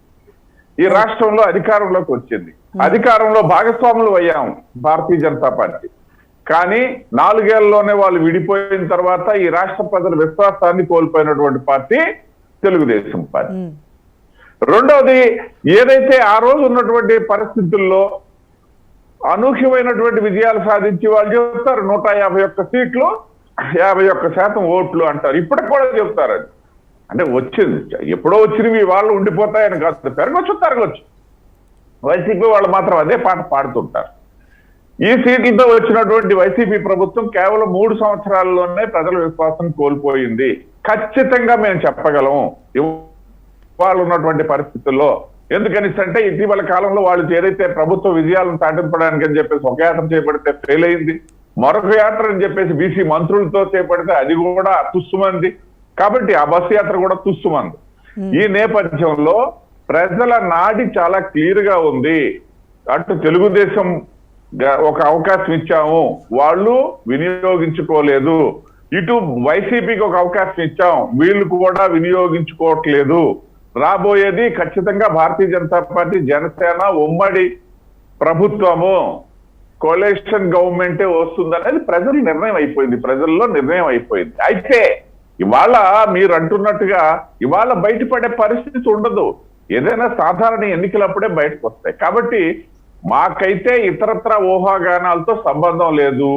ఈ రాష్ట్రంలో అధికారంలోకి వచ్చింది. అధికారంలో భాగస్వాములు అయ్యాము భారతీయ జనతా పార్టీ. కానీ 4 ఏళ్లలోనే వాళ్ళు విడిపోయిన తర్వాత ఈ రాష్ట్ర ప్రజల విశ్వాసాన్ని కోల్పోయినటువంటి పార్టీ తెలుగుదేశం పార్టీ. రెండవది, ఏదైతే ఆ రోజు ఉన్నటువంటి పరిస్థితుల్లో అనూహ్యమైనటువంటి విజయాలు సాధించి వాళ్ళు చెప్తారు 151 సీట్లు 51% ఓట్లు అంటారు. ఇప్పటికి కూడా చెప్తారు. అది అంటే వచ్చింది, ఎప్పుడో వచ్చినవి వాళ్ళు ఉండిపోతాయని కాదు, పెరగొచ్చు తరగొచ్చు. వైసీపీ వాళ్ళు మాత్రం అదే పాట పాడుతుంటారు. ఈ సీట్లతో వచ్చినటువంటి వైసీపీ ప్రభుత్వం కేవలం 3 సంవత్సరాల్లోనే ప్రజల విశ్వాసం కోల్పోయింది. ఖచ్చితంగా మేము చెప్పగలం వాళ్ళు ఉన్నటువంటి పరిస్థితుల్లో. ఎందుకని అంటే ఇటీవల కాలంలో వాళ్ళు ఏదైతే ప్రభుత్వ విజయాలను సాధించడానికి అని చెప్పేసి ఒక యాత్ర చేపడితే ఫెయిల్ అయింది, మరొక యాత్ర అని చెప్పేసి బీసీ మంత్రులతో చేపడితే అది కూడా తుస్సుమంది. కాబట్టి ఆ బస్సు యాత్ర కూడా తుస్సుమంది. ఈ నేపథ్యంలో ప్రజల నాడి చాలా క్లియర్ గా ఉంది. అటు తెలుగుదేశం ఒక అవకాశం ఇచ్చాము, వాళ్ళు వినియోగించుకోలేదు. ఇటు వైసీపీకి ఒక అవకాశం ఇచ్చాం, వీళ్ళు కూడా వినియోగించుకోవట్లేదు. రాబోయేది ఖచ్చితంగా భారతీయ జనతా పార్టీ జనసేన ఉమ్మడి ప్రభుత్వము, కోalition గవర్నమెంటే వస్తుందనేది ప్రజల నిర్ణయం అయిపోయింది, ప్రజల్లో నిర్ణయం అయిపోయింది. అయితే ఇవాళ మీరు అంటున్నట్టుగా ఇవాళ బయటపడే పరిస్థితి ఉండదు. ఏదైనా సాధారణ ఎన్నికలప్పుడే బయటకు వస్తాయి. కాబట్టి మాకైతే ఇతరత్ర ఊహాగానాలతో సంబంధం లేదు,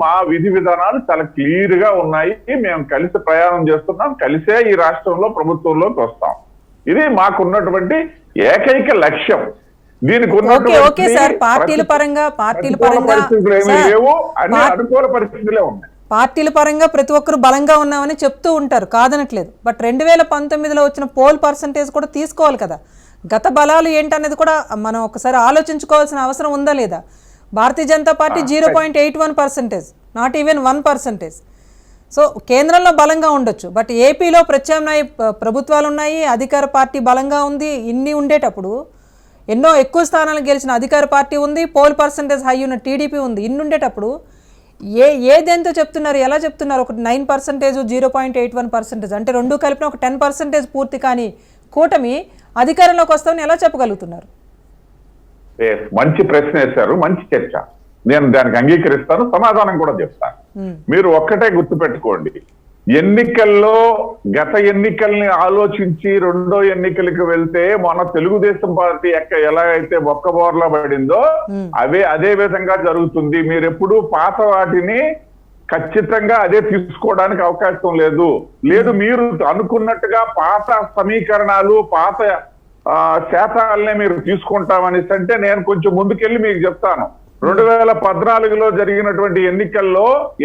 మా విధి విధానాలు చాలా క్లియర్ గా ఉన్నాయి. మేము కలిసి ప్రయాణం చేస్తున్నాం, కలిసే ఈ రాష్ట్రంలో ప్రభుత్వంలోకి వస్తాం. ఇది మాకున్నటువంటి ఏకైక లక్ష్యం. దీనికి పార్టీల పరంగా అనుకూల పరిస్థితులే ఉన్నాయి. పార్టీల పరంగా ప్రతి ఒక్కరు బలంగా ఉన్నామని చెప్తూ ఉంటారు, కాదనట్లేదు. బట్ 2019లో వచ్చిన పోల్ పర్సంటేజ్ కూడా తీసుకోవాలి కదా. గత బలాలు ఏంటనేది కూడా మనం ఒకసారి ఆలోచించుకోవాల్సిన అవసరం ఉందా లేదా. Bharatiya Janata Party 0.81%, not even 1%. So కేంద్రంలో బలంగా ఉండొచ్చు, బట్ ఏపీలో ప్రత్యామ్నాయ ప్రభుత్వాలు ఉన్నాయి, అధికార పార్టీ బలంగా ఉంది. ఇన్ని ఉండేటప్పుడు ఎన్నో ఎక్కువ స్థానాలు గెలిచిన అధికార పార్టీ ఉంది, పోల్ పర్సంటేజ్ హై ఉన్న టీడీపీ ఉంది. ఇన్ని ఉండేటప్పుడు ఏదేంతో చెప్తున్నారు, ఎలా చెప్తున్నారు? ఒక 9%, 0.81%, అంటే రెండు కలిపిన ఒక 10% పూర్తి కానీ కూటమి అధికారంలోకి వస్తామని ఎలా చెప్పగలుగుతున్నారు? మంచి ప్రశ్న వేశారు, మంచి చర్చ. నేను దానికి అంగీకరిస్తాను, సమాధానం కూడా చెప్తాను. మీరు ఒక్కటే గుర్తుపెట్టుకోండి, ఎన్నికల్లో గత ఎన్నికల్ని ఆలోచించి రెండో ఎన్నికలకు వెళ్తే మన తెలుగుదేశం పార్టీ ఎలా అయితే ఒక్క బోర్లా పడిందో అదే విధంగా జరుగుతుంది. మీరు ఎప్పుడు పాత వాటిని ఖచ్చితంగా అదే తీసుకోవడానికి అవకాశం లేదు. మీరు అనుకున్నట్టుగా పాత సమీకరణాలు, పాత శాతాలనే మీరు తీసుకుంటామని అంటే నేను కొంచెం ముందుకెళ్ళి మీకు చెప్తాను. 2014లో జరిగినటువంటి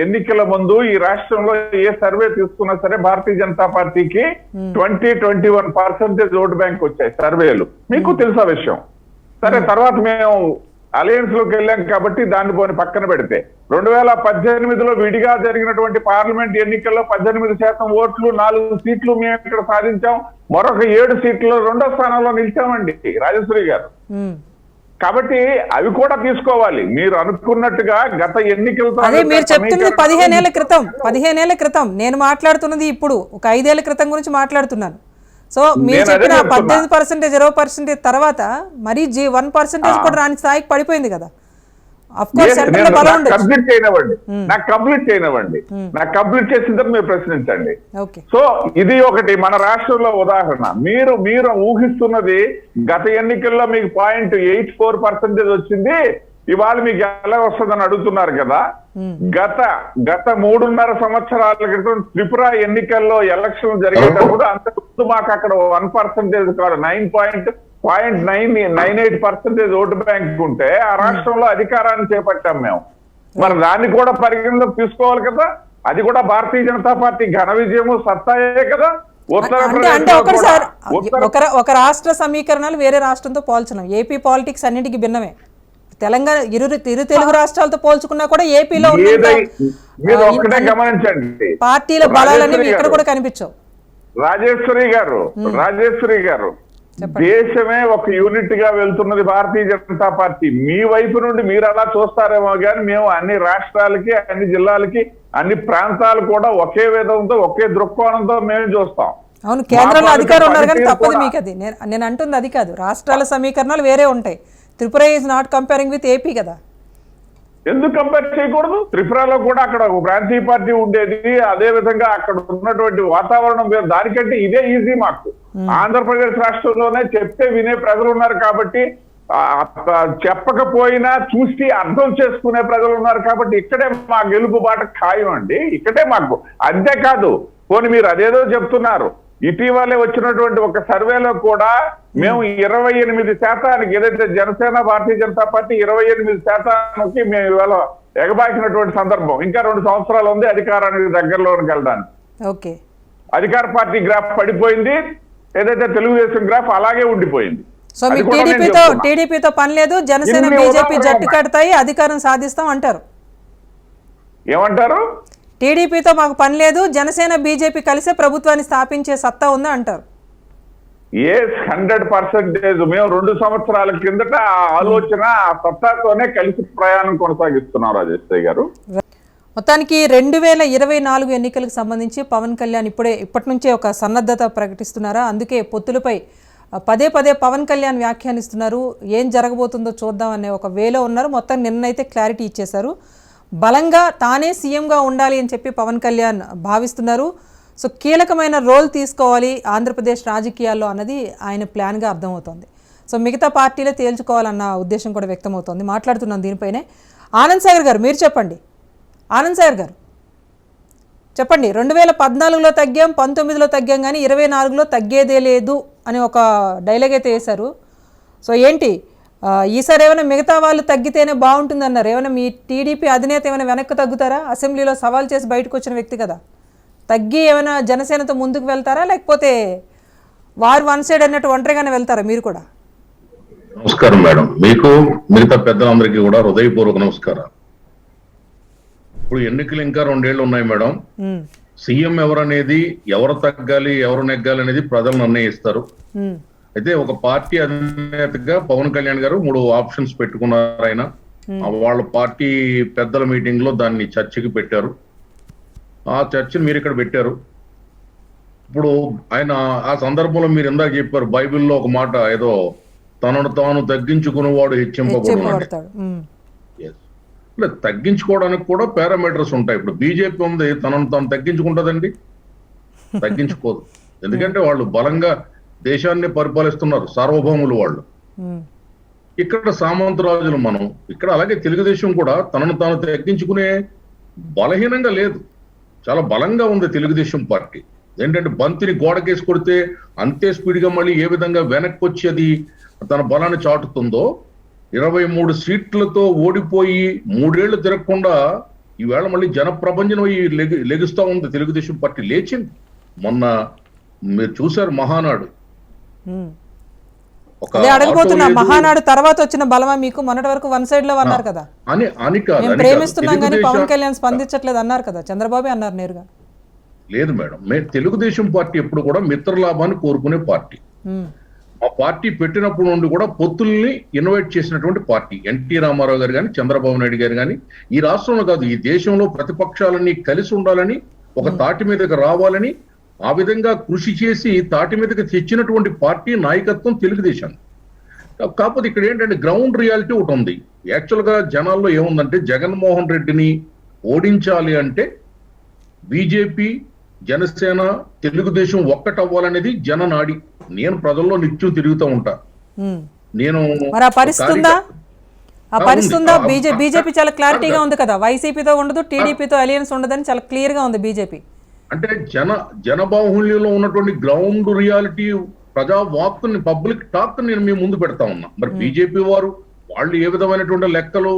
ఎన్నికల ముందు ఈ రాష్ట్రంలో ఏ సర్వే తీసుకున్నా సరే భారతీయ జనతా పార్టీకి 20-21% ఓటు బ్యాంక్ వచ్చాయి సర్వేలు. మీకు తెలుసా విషయం. సరే, తర్వాత మేము అలయన్స్ లోకి వెళ్ళాం కాబట్టి దాన్ని పోని పక్కన పెడితే 2018లో విడిగా జరిగినటువంటి పార్లమెంట్ ఎన్నికల్లో 18% ఓట్లు 4 సీట్లు మేము ఇక్కడ సాధించాం. మరొక 7 సీట్లలో 2వ స్థానంలో నిలిచామండి రాజేశ్వరి గారు. కాబట్టి అవి కూడా తీసుకోవాలి. మీరు అనుకున్నట్టుగా గత ఎన్నికలతో అదే మీరు చెప్తున్నది 15 ఏళ్ల క్రితం, నేను మాట్లాడుతున్నది ఇప్పుడు ఒక 5 ఏళ్ల క్రితం గురించి మాట్లాడుతున్నాను. సో మీరు చెప్పిన 18%, 20% తర్వాత మరి 1% కూడా రాని స్థాయికి పడిపోయింది కదా. కంప్లీట్ చేయనివ్వండి. నాకు కంప్లీట్ చేసిన తర్వాత మీరు ప్రశ్నించండి. సో ఇది ఒకటి మన రాష్ట్రంలో ఉదాహరణ. మీరు ఊహిస్తున్నది గత ఎన్నికల్లో మీకు 0.84% వచ్చింది, ఇవాళ మీకు ఎలా వస్తుందని అడుగుతున్నారు కదా. గత 3.5 సంవత్సరాల క్రితం త్రిపుర ఎన్నికల్లో ఎలక్షన్ జరిగేటప్పుడు అంతకుముందు మాకు అక్కడ 1% కాదు 9.98% ఓటు బ్యాంక్ ఉంటే ఆ రాష్ట్రంలో అధికారాన్ని చేపట్టాం మేము. మరి దాన్ని కూడా పరిగణలోకి తీసుకోవాలి కదా. అది కూడా భారతీయ జనతా పార్టీ ఘన విజయము సత్తాయే కదా. ఒక రాష్ట్ర సమీకరణాలు వేరే రాష్ట్రంతో పోల్చడం. ఏపీ పాలిటిక్స్ అన్నిటికీ భిన్నమే. తెలంగాణ ఇరు తెలుగు రాష్ట్రాలతో పోల్చుకున్నా కూడా ఏపీలో గమనించండి పార్టీల బలాలన్నీ ఇక్కడ కూడా కనిపించవు. రాజేశ్వరి గారు దేశమే ఒక యూనిట్ గా వెళ్తున్నది భారతీయ జనతా పార్టీ. మీ వైపు నుండి మీరు అలా చూస్తారేమో కానీ మేము అన్ని రాష్ట్రాలకి, అన్ని జిల్లాలకి, అన్ని ప్రాంతాలు కూడా ఒకే విధంతో ఒకే దృక్కోణంతో మేము చూస్తాం. అవును, కేంద్రంలో అధికారం ఉన్నారు కానీ తప్పదు మీకు. అది నేను అంటుంది అది కాదు. రాష్ట్రాల సమీకరణాలు వేరే ఉంటాయి. Tripura is not comparing with AP కదా. ఎందుకు కంపేర్ చేయకూడదు? త్రిపురలో కూడా అక్కడ ఒక ప్రాంతీయ పార్టీ ఉండేది. అదే విధంగా అక్కడ ఉన్నటువంటి వాతావరణం దానికంటే ఇదే ఈజీ మాకు. ఆంధ్రప్రదేశ్ రాష్ట్రంలోనే చెప్తే వినే ప్రజలు ఉన్నారు కాబట్టి, చెప్పకపోయినా చూసి అర్థం చేసుకునే ప్రజలు ఉన్నారు కాబట్టి ఇక్కడే మా గెలుపు బాట ఖాయం అండి. ఇక్కడే మాకు. అంతేకాదు పోనీ మీరు అదేదో చెప్తున్నారు, ఇటీవలే వచ్చినటువంటి ఒక సర్వేలో కూడా మేము 28% ఏదైతే జనసేన భారతీయ జనతా పార్టీ 28% మేము ఇవాళ ఎగబాకినటువంటి సందర్భం. ఇంకా 2 సంవత్సరాలు ఉంది అధికారానికి దగ్గరలోకి వెళ్ళడానికి. అధికార పార్టీ గ్రాఫ్ పడిపోయింది, ఏదైతే తెలుగుదేశం గ్రాఫ్ అలాగే ఉండిపోయింది. సో మీకు టీడీపీతో పని లేదు, జనసేన బీజేపీ జట్టు కడతాయి, అధికారం సాధిస్తాం అంటారు. ఏమంటారు? టీడీపీతో మాకు పని లేదు, జనసేన బీజేపీ కలిసే ప్రభుత్వాన్ని స్థాపించే సత్తా ఉందా అంటారు. 100% మేము 2 సంవత్సరాల కిందట ఆ ఆలోచన, ఆ సత్తాతోనే కలిసి ప్రయాణం కొనసాగిస్తున్నాం రాజేశ్వరి గారు. మొత్తానికి 2024 ఎన్నికలకు సంబంధించి పవన్ కళ్యాణ్ ఇప్పటి నుంచే ఒక సన్నద్ధత ప్రకటిస్తున్నారా? అందుకే పొత్తులపై పదే పవన్ కళ్యాణ్ వ్యాఖ్యానిస్తున్నారు. ఏం జరగబోతుందో చూద్దాం అనే ఒక వేలో ఉన్నారు. మొత్తం నిన్నైతే క్లారిటీ ఇచ్చేశారు. బలంగా తానే సీఎంగా ఉండాలి అని చెప్పి పవన్ కళ్యాణ్ భావిస్తున్నారు. సో కీలకమైన రోల్ తీసుకోవాలి ఆంధ్రప్రదేశ్ రాజకీయాల్లో అన్నది ఆయన ప్లాన్గా అర్థమవుతోంది. సో మిగతా పార్టీలే తేల్చుకోవాలన్న ఉద్దేశం కూడా వ్యక్తమవుతోంది. మాట్లాడుతున్నాం దీనిపైనే. ఆనంద్ సాగర్ గారు మీరు చెప్పండి. ఆనంద్ సాగర్ గారు చెప్పండి. 2014లో తగ్గాం, 19లో తగ్గాం, కానీ 24లో తగ్గేదే లేదు అని ఒక డైలాగ్ అయితే వేశారు. సో ఏంటి ఈసారి ఏమైనా మిగతా వాళ్ళు తగ్గితేనే బాగుంటుంది అన్నారు. ఏమైనా మీ టీడీపీ అధినేత ఏమైనా వెనక్కి తగ్గుతారా? అసెంబ్లీలో సవాల్ చేసి బయటకు వచ్చిన వ్యక్తి కదా. తగ్గి ఏమైనా జనసేనతో ముందుకు వెళ్తారా, లేకపోతే వారు వన్ సైడ్ అన్నట్టు ఒంటరిగానే వెళ్తారా మీరు కూడా? నమస్కారం మేడం, మీకు మిగతా పెద్దలందరికీ కూడా హృదయపూర్వక నమస్కారం. ఇప్పుడు ఎన్నికలు ఇంకా 2 ఏళ్ళు ఉన్నాయి మేడం. సీఎం ఎవరనేది, ఎవరు తగ్గాలి ఎవరు నెగ్గాలి అనేది ప్రజలు నిర్ణయిస్తారు. అయితే ఒక పార్టీ అధినేతగా పవన్ కళ్యాణ్ గారు 3 ఆప్షన్స్ పెట్టుకున్నారు. ఆయన వాళ్ళ పార్టీ పెద్దల మీటింగ్ లో దాన్ని చర్చకి పెట్టారు. ఆ చర్చను మీరు ఇక్కడ పెట్టారు. ఇప్పుడు ఆయన ఆ సందర్భంలో మీరు ఇందాక చెప్పారు, బైబిల్లో ఒక మాట, ఏదో తనను తాను తగ్గించుకునేవాడు హెచ్చింపబడతాడు. తగ్గించుకోవడానికి కూడా పారామీటర్స్ ఉంటాయి. ఇప్పుడు బీజేపీ ఉంది, తనను తాను తగ్గించుకుంటదండి? తగ్గించుకోదు. ఎందుకంటే వాళ్ళు బలంగా దేశాన్ని పరిపాలిస్తున్నారు, సార్వభౌములు వాళ్ళు. ఇక్కడ సామంతరాజులు మనం. ఇక్కడ అలాగే తెలుగుదేశం కూడా తనను తాను తగ్గించుకునే బలహీనంగా లేదు, చాలా బలంగా ఉంది తెలుగుదేశం పార్టీ. ఏంటంటే బంతిని గోడకేసి కొడితే అంతే స్పీడ్ గా మళ్ళీ ఏ విధంగా వెనక్కి వచ్చి అది తన బలాన్ని చాటుతుందో, 23 సీట్లతో ఓడిపోయి 3 ఏళ్లు తిరగకుండా ఈవేళ మళ్ళీ జనప్రపంచం లెగుస్తా ఉంది తెలుగుదేశం పార్టీ. లేచింది. మొన్న మీరు చూశారు మహానాడు. అదే అడగబోతున్నా, మహానాడు తర్వాత వచ్చిన బలమా మీకు? మొన్నటి వరకు వన్ సైడ్ లో అన్నారు కదా, అని కాదు, మేము ప్రేమిస్తున్నాం కానీ పవన్ కళ్యాణ్ స్పందించట్లేదు అన్నారు కదా, చంద్రబాబు అన్నారు నేరుగా. లేదు మేడం, మేము తెలుగుదేశం పార్టీ ఎప్పుడు కూడా మిత్రలాభాన్ని కోరుకునే పార్టీ. ఆ పార్టీ పెట్టినప్పుడు నుండి కూడా పొత్తుల్ని ఇన్వైట్ చేసినటువంటి పార్టీ. ఎన్టీ రామారావు గారు కానీ, చంద్రబాబు నాయుడు గారు కానీ, ఈ రాష్ట్రంలో కాదు ఈ దేశంలో ప్రతిపక్షాలన్నీ కలిసి ఉండాలని, ఒక తాటి మీదకి రావాలని ఆ విధంగా కృషి చేసి తాటి మీదకి తెచ్చినటువంటి పార్టీ నాయకత్వం తెలుగుదేశం. కాకపోతే ఇక్కడ ఏంటంటే గ్రౌండ్ రియాలిటీ ఒకటి ఉంది. యాక్చువల్ గా జనాల్లో ఏముందంటే జగన్మోహన్ రెడ్డిని ఓడించాలి అంటే బీజేపీ, జనసేన, తెలుగుదేశం ఒక్కటవ్వాలనేది జననాడి. నేను ప్రజల్లో నిత్యం తిరుగుతూ ఉంటా. నేను మరి ఆ పరిస్థితుందా? బీజేపీ చాలా క్లారిటీగా ఉంది కదా, వైసీపీతో ఉండదు, టీడీపీతో అలయన్స్ ఉండదని చాలా క్లియర్ గా ఉంది బీజేపీ. అంటే జనబాహుళ్యంలో ఉన్నటువంటి గ్రౌండ్ రియాలిటీ, ప్రజా వాక్కుని, పబ్లిక్ టాక్ నేను మీ ముందు పెడతా ఉన్నా. మరి బీజేపీ వాళ్ళు ఏ విధమైనటువంటి లెక్కలు,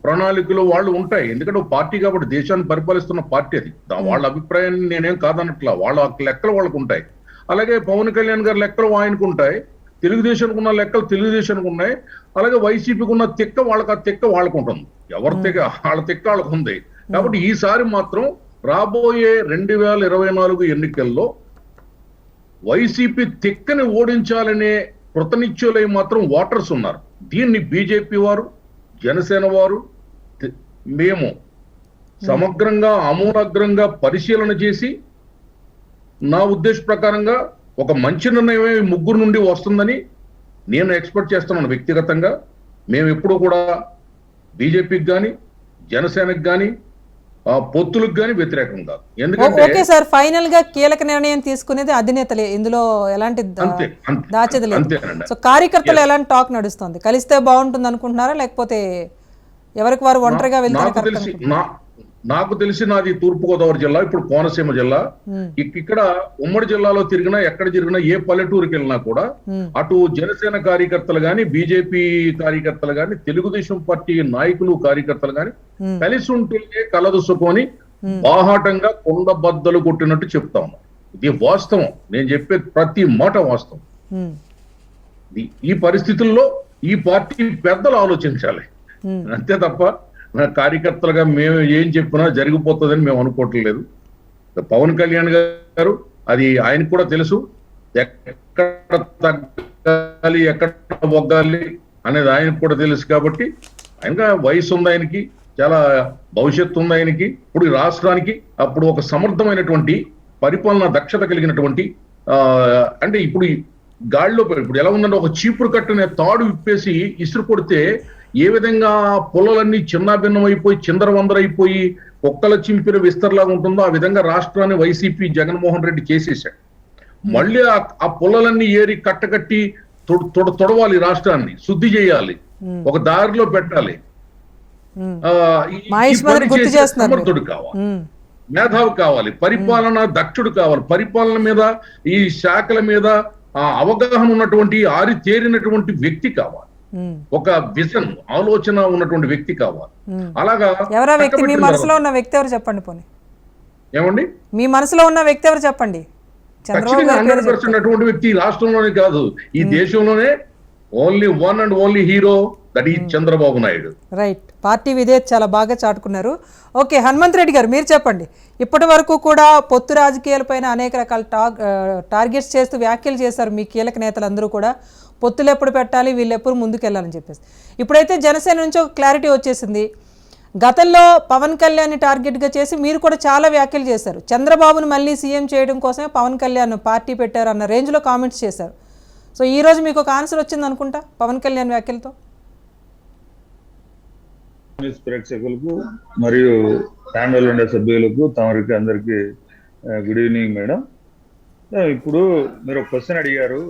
ప్రణాళికలు వాళ్ళు ఉంటాయి. ఎందుకంటే పార్టీ కాబట్టి, దేశాన్ని పరిపాలిస్తున్న పార్టీ అది. వాళ్ళ అభిప్రాయాన్ని నేనేం కాదన్నట్లా, వాళ్ళ లెక్కలు వాళ్ళకు ఉంటాయి. అలాగే పవన్ కళ్యాణ్ గారి లెక్కలు ఆయనకు ఉంటాయి, తెలుగుదేశానికి ఉన్న లెక్కలు తెలుగుదేశానికి ఉన్నాయి, అలాగే వైసీపీకి ఉన్న తిక్క వాళ్ళకి, ఆ తిక్క వాళ్ళకు ఉంటుంది. ఎవరి తిక్క వాళ్ళ తిక్క వాళ్ళకు ఉంది. కాబట్టి ఈసారి మాత్రం రాబోయే 2024 ఎన్నికల్లో వైసీపీ తిక్కని ఓడించాలనే కృతనిశ్చయులై మాత్రం ఓటర్స్ ఉన్నారు. దీన్ని బీజేపీ వారు, జనసేన వారు, మేము సమగ్రంగా ఆమూలాగ్రంగా పరిశీలన చేసి, నా ఉద్దేశ ప్రకారంగా ఒక మంచి నిర్ణయమే ముగ్గురు నుండి వస్తుందని నేను ఎక్స్పెక్ట్ చేస్తున్నాను వ్యక్తిగతంగా. మేము ఎప్పుడు కూడా బీజేపీకి కానీ, జనసేనకి కానీ, పొత్తులకు కానీ వ్యతిరేకం కాదు. ఎందుకంటే ఓకే సార్, ఫైనల్ గా కీలక నిర్ణయం తీసుకునేది అధినేతలే, ఇందులో ఎలాంటి దాచేది లేదు. సో కార్యకర్తలు ఎలాంటి టాక్ నడుస్తుంది? కలిస్తే బాగుంటుంది అనుకుంటున్నారా, లేకపోతే ఎవరికి వారు ఒంటరిగా వెళ్తే? నాకు తెలిసి నాది తూర్పుగోదావరి జిల్లా, ఇప్పుడు కోనసీమ జిల్లా. ఇక్కడ ఉమ్మడి జిల్లాలో తిరిగినా, ఎక్కడ తిరిగినా, ఏ పల్లెటూరుకి వెళ్ళినా కూడా అటు జనసేన కార్యకర్తలు గాని, బీజేపీ కార్యకర్తలు గాని, తెలుగుదేశం పార్టీ నాయకులు కార్యకర్తలు గాని కలిసి ఉంటే కలదు సుఖమని బాహాటంగా కొండ బద్దలు కొట్టినట్టు చెప్తా ఉన్నారు. ఇది వాస్తవం, నేను చెప్పే ప్రతి మాట వాస్తవం. ఈ పరిస్థితుల్లో ఈ పార్టీ పెద్దలు ఆలోచించాలి, అంతే తప్ప కార్యకర్తలుగా మేము ఏం చెప్పినా జరిగిపోతుందని మేము అనుకోవట్లేదు. పవన్ కళ్యాణ్ గారు, అది ఆయనకు కూడా తెలుసు, ఎక్కడ తగ్గాలి, ఎక్కడ ఒగ్గాలి అనేది ఆయనకు కూడా తెలుసు. కాబట్టి ఆయనగా వయసు ఉంది, ఆయనకి చాలా భవిష్యత్తు ఉంది ఆయనకి. ఇప్పుడు ఈ రాష్ట్రానికి అప్పుడు ఒక సమర్థమైనటువంటి పరిపాలన దక్షత కలిగినటువంటి అంటే ఇప్పుడు గాడిలో ఇప్పుడు ఎలా ఉందంటే, ఒక చీపురు కట్టునే తాడు విప్పేసి ఇసురు కొడితే ఏ విధంగా పొలాలన్నీ చిన్నాభిన్నం అయిపోయి, చిందరవందరైపోయి, ఒక్కల చింపిన విస్తరలాగా ఉంటుందో ఆ విధంగా రాష్ట్రాన్ని వైసీపీ జగన్మోహన్ రెడ్డి చేసేసాడు. మళ్ళీ ఆ పొలాలన్నీ ఏరి కట్టకట్టి తొడవాలి, రాష్ట్రాన్ని శుద్ధి చేయాలి, ఒక దారిలో పెట్టాలి. సమర్థుడు కావాలి, మేధావి కావాలి, పరిపాలన దక్షుడు కావాలి, పరిపాలన మీద, ఈ శాఖల మీద అవగాహన ఉన్నటువంటి, ఆరితేరినటువంటి వ్యక్తి కావాలి, ఒక విజన్, ఆలోచన ఉన్నటువంటి వ్యక్తి కావాలి. అలాగా ఎవరా వ్యక్తి? మీ మనసులో ఉన్న వ్యక్తి ఎవరు చెప్పండి. పోనీ ఏమండి, మీ మనసులో ఉన్న వ్యక్తి ఎవరు చెప్పండి. 100% అటువంటి వ్యక్తి రాష్ట్రంలోనే కాదు, ఈ దేశంలోనే only one and only hero, that is Chandrababu Naidu. Right, party విధేయత చాలా బాగా చాటుకున్నారు. ఓకే, హనుమంత్ రెడ్డి గారు మీరు చెప్పండి. ఇప్పటి వరకు కూడా పొత్తు రాజకీయాలపైన అనేక రకాల టార్గెట్స్ చేస్తూ వ్యాఖ్యలు చేశారు మీ కీలక నేతలందరూ కూడా. పొత్తులు ఎప్పుడు పెట్టాలి, వీళ్ళు ఎప్పుడు ముందుకెళ్ళాలని చెప్పేసి. ఇప్పుడైతే జనసేన నుంచి ఒక క్లారిటీ వచ్చేసింది. గతంలో పవన్ కళ్యాణ్ని టార్గెట్గా చేసి మీరు కూడా చాలా వ్యాఖ్యలు చేశారు. చంద్రబాబును మళ్ళీ సీఎం చేయడం కోసమే పవన్ కళ్యాణ్ పార్టీ పెట్టారు అన్న రేంజ్లో కామెంట్స్ చేశారు. సో ఈరోజు మీకు ఒక ఆన్సర్ వచ్చింది అనుకుంటా పవన్ కళ్యాణ్ వ్యాఖ్యలతో. ప్రేక్షకులకు మరియు ప్యానెల్ ఉండే సభ్యులకు తమరికి అందరికి గుడ్ ఈవినింగ్ మేడం. ఇప్పుడు మీరు ఒక క్వశ్చన్ అడిగారు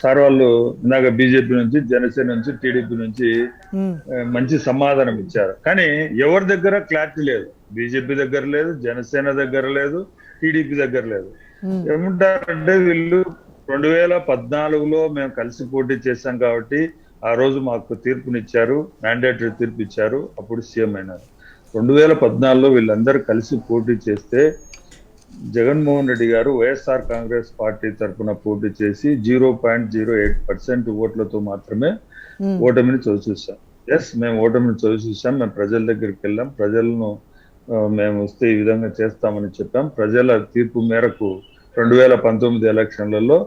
సార్, వాళ్ళు ఇందాక బీజేపీ నుంచి, జనసేన నుంచి, టీడీపీ నుంచి మంచి సమాధానం ఇచ్చారు. కానీ ఎవరి దగ్గర క్లారిటీ లేదు. బీజేపీ దగ్గర లేదు, జనసేన దగ్గర లేదు, టీడీపీ దగ్గర లేదు. ఏమంటారంటే వీళ్ళు 2014లో మేము కలిసి పోటీ చేశాం కాబట్టి ఆ రోజు మాకు తీర్పునిచ్చారు, మ్యాండేటరీ తీర్పు ఇచ్చారు, అప్పుడు సీఎం అయినారు. 2014లో వీళ్ళందరూ కలిసి పోటీ చేస్తే జగన్మోహన్ రెడ్డి గారు వైఎస్ఆర్ కాంగ్రెస్ పార్టీ తరఫున పోటీ చేసి 0.08% ఓట్లతో మాత్రమే ఓటమిని చవిచూసాం. ఎస్, మేము ఓటమిని చవిచూసాం. మేము ప్రజల దగ్గరికి వెళ్ళాం, ప్రజలను మేము వస్తే ఈ విధంగా చేస్తామని చెప్పాం. ప్రజల తీర్పు మేరకు 2019 ఎలక్షన్లలో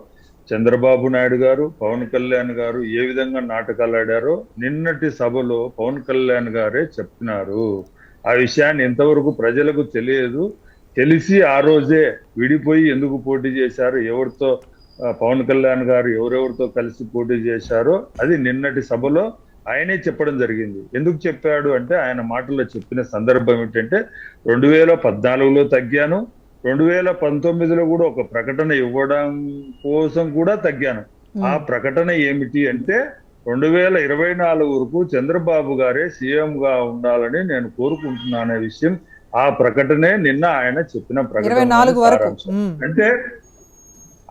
చంద్రబాబు నాయుడు గారు, పవన్ కళ్యాణ్ గారు ఏ విధంగా నాటకాలు ఆడారో నిన్నటి సభలో పవన్ కళ్యాణ్ గారే చెప్పినారు. ఆ విషయాన్ని ఇంతవరకు ప్రజలకు తెలియదు. తెలిసి ఆ రోజే విడిపోయి ఎందుకు పోటీ చేశారు, ఎవరితో పవన్ కళ్యాణ్ గారు ఎవరెవరితో కలిసి పోటీ చేశారో అది నిన్నటి సభలో ఆయనే చెప్పడం జరిగింది. ఎందుకు చెప్పాడు అంటే ఆయన మాటల్లో చెప్పిన సందర్భం ఏంటంటే 2014లో తగ్గాను, 2019లో కూడా ఒక ప్రకటన ఇవ్వడం కోసం కూడా తగ్గాను. ఆ ప్రకటన ఏమిటి అంటే 2024 వరకు చంద్రబాబు గారే సీఎం గా ఉండాలని నేను కోరుకుంటున్నానే విషయం, ఆ ప్రకటనే నిన్న ఆయన చెప్పిన ప్రకటన. అంటే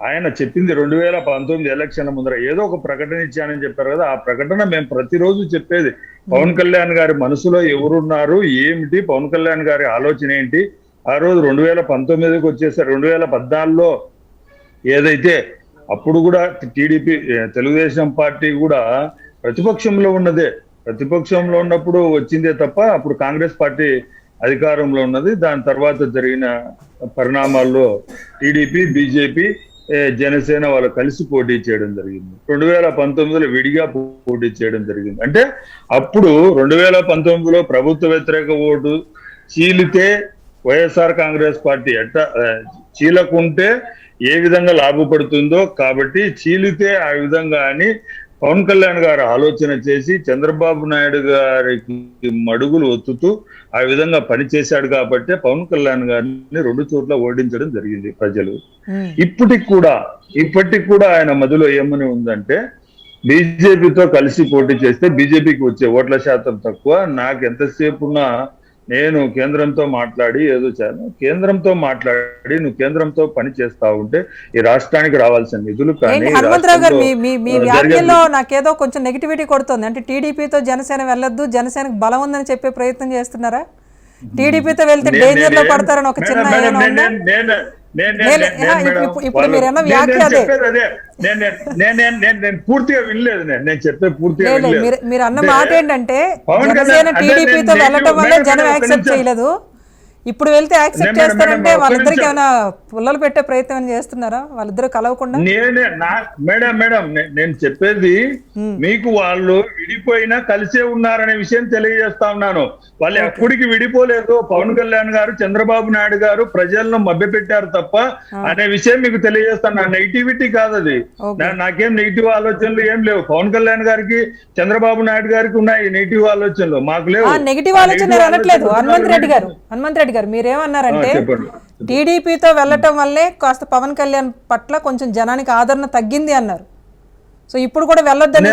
ఆయన చెప్పింది 2019 ఎలక్షన్ ముందర ఏదో ఒక ప్రకటన ఇచ్చానని చెప్పారు కదా, ఆ ప్రకటన మేము ప్రతిరోజు చెప్పేది. పవన్ కళ్యాణ్ గారి మనసులో ఎవరున్నారు, ఏమిటి, పవన్ కళ్యాణ్ గారి ఆలోచన ఏంటి. ఆ రోజు 2019కి వచ్చేసారు. 2014లో ఏదైతే అప్పుడు కూడా టీడీపీ తెలుగుదేశం పార్టీ కూడా ప్రతిపక్షంలో ఉన్నదే, ప్రతిపక్షంలో ఉన్నప్పుడు వచ్చిందే తప్ప అప్పుడు కాంగ్రెస్ పార్టీ అధికారంలో ఉన్నది. దాని తర్వాత జరిగిన పరిణామాల్లో టీడీపీ, బీజేపీ, జనసేన వాళ్ళు కలిసి పోటీ చేయడం జరిగింది. 2019లో విడిగా పోటీ చేయడం జరిగింది. అంటే అప్పుడు 2019లో ప్రభుత్వ వ్యతిరేక ఓటు చీలితే వైఎస్ఆర్ కాంగ్రెస్ పార్టీ చీలకుంటే ఏ విధంగా లాభపడుతుందో కాబట్టి చీలితే ఆ విధంగా అని పవన్ కళ్యాణ్ గారు ఆలోచన చేసి చంద్రబాబు నాయుడు గారికి మడుగులు ఒత్తుతూ ఆ విధంగా పనిచేశాడు కాబట్టి పవన్ కళ్యాణ్ గారిని 2 చోట్ల ఓడించడం జరిగింది ప్రజలు. ఇప్పటికి కూడా ఆయన మధ్యలో ఏమని ఉందంటే బీజేపీతో కలిసి పోటీ చేస్తే బీజేపీకి వచ్చే ఓట్ల శాతం తక్కువ, నాకు ఎంతసేపున్నా నేను కేంద్రంతో మాట్లాడి ఏదో చేయాలి, కేంద్రంతో మాట్లాడి నువ్వు కేంద్రంతో పని చేస్తా ఉంటే ఈ రాష్ట్రానికి రావాల్సిన నిధులు కానీ. హనుమంతరావు గారు, మీ వ్యాఖ్యల్లో నాకేదో కొంచెం నెగిటివిటీ కొడుతుంది. అంటే టీడీపీతో జనసేన వెళ్ళొద్దు, జనసేనకు బలం ఉందని చెప్పే ప్రయత్నం చేస్తున్నారా? టీడీపీతో వెళ్తే డేంజర్ లో పడతారని ఒక చిన్న ఇప్పుడు మీరు ఏమన్నా వ్యాఖ్య నేను పూర్తిగా వినలేదు. నేను చెప్పే పూర్తిగా మీరు అన్న మాట ఏంటంటే జనసేన టీడీపీతో వెళ్ళటం వల్ల జనం యాక్సెప్ట్ చేయలేదు, ఇప్పుడు వెళ్తే యాక్సెప్ట్ చేస్తారంటే వాళ్ళిద్దరికి ఏమైనా పుల్లలు పెట్టే ప్రయత్నం చేస్తున్నారా? వాళ్ళిద్దరు కలవకుండా? మేడం నేను చెప్పేది మీకు వాళ్ళు విడిపోయినా కలిసే ఉన్నారనే విషయం తెలియజేస్తా ఉన్నాను. వాళ్ళు ఎప్పటికి విడిపోలేదు. పవన్ కళ్యాణ్ గారు, చంద్రబాబు నాయుడు గారు ప్రజలను మభ్యపెట్టారు తప్ప అనే విషయం మీకు తెలియజేస్తాను. నా నెగిటివిటీ కాదు అది, నాకేం నెగిటివ్ ఆలోచనలు ఏం లేవు. పవన్ కళ్యాణ్ గారికి, చంద్రబాబు నాయుడు గారికి ఉన్నాయి నెగిటివ్ ఆలోచనలు, మాకు లేవు. నెగిటివ్ ఆలోచన అనట్లేదు హనుమంత్ రెడ్డి గారు. మీరేమన్నారంటే టీడీపీతో వెళ్ళటం వల్లే కాస్త పవన్ కళ్యాణ్ పట్ల కొంచెం జనానికి ఆదరణ తగ్గింది అన్నారు. సో ఇప్పుడు కూడా వెళ్ళొద్దని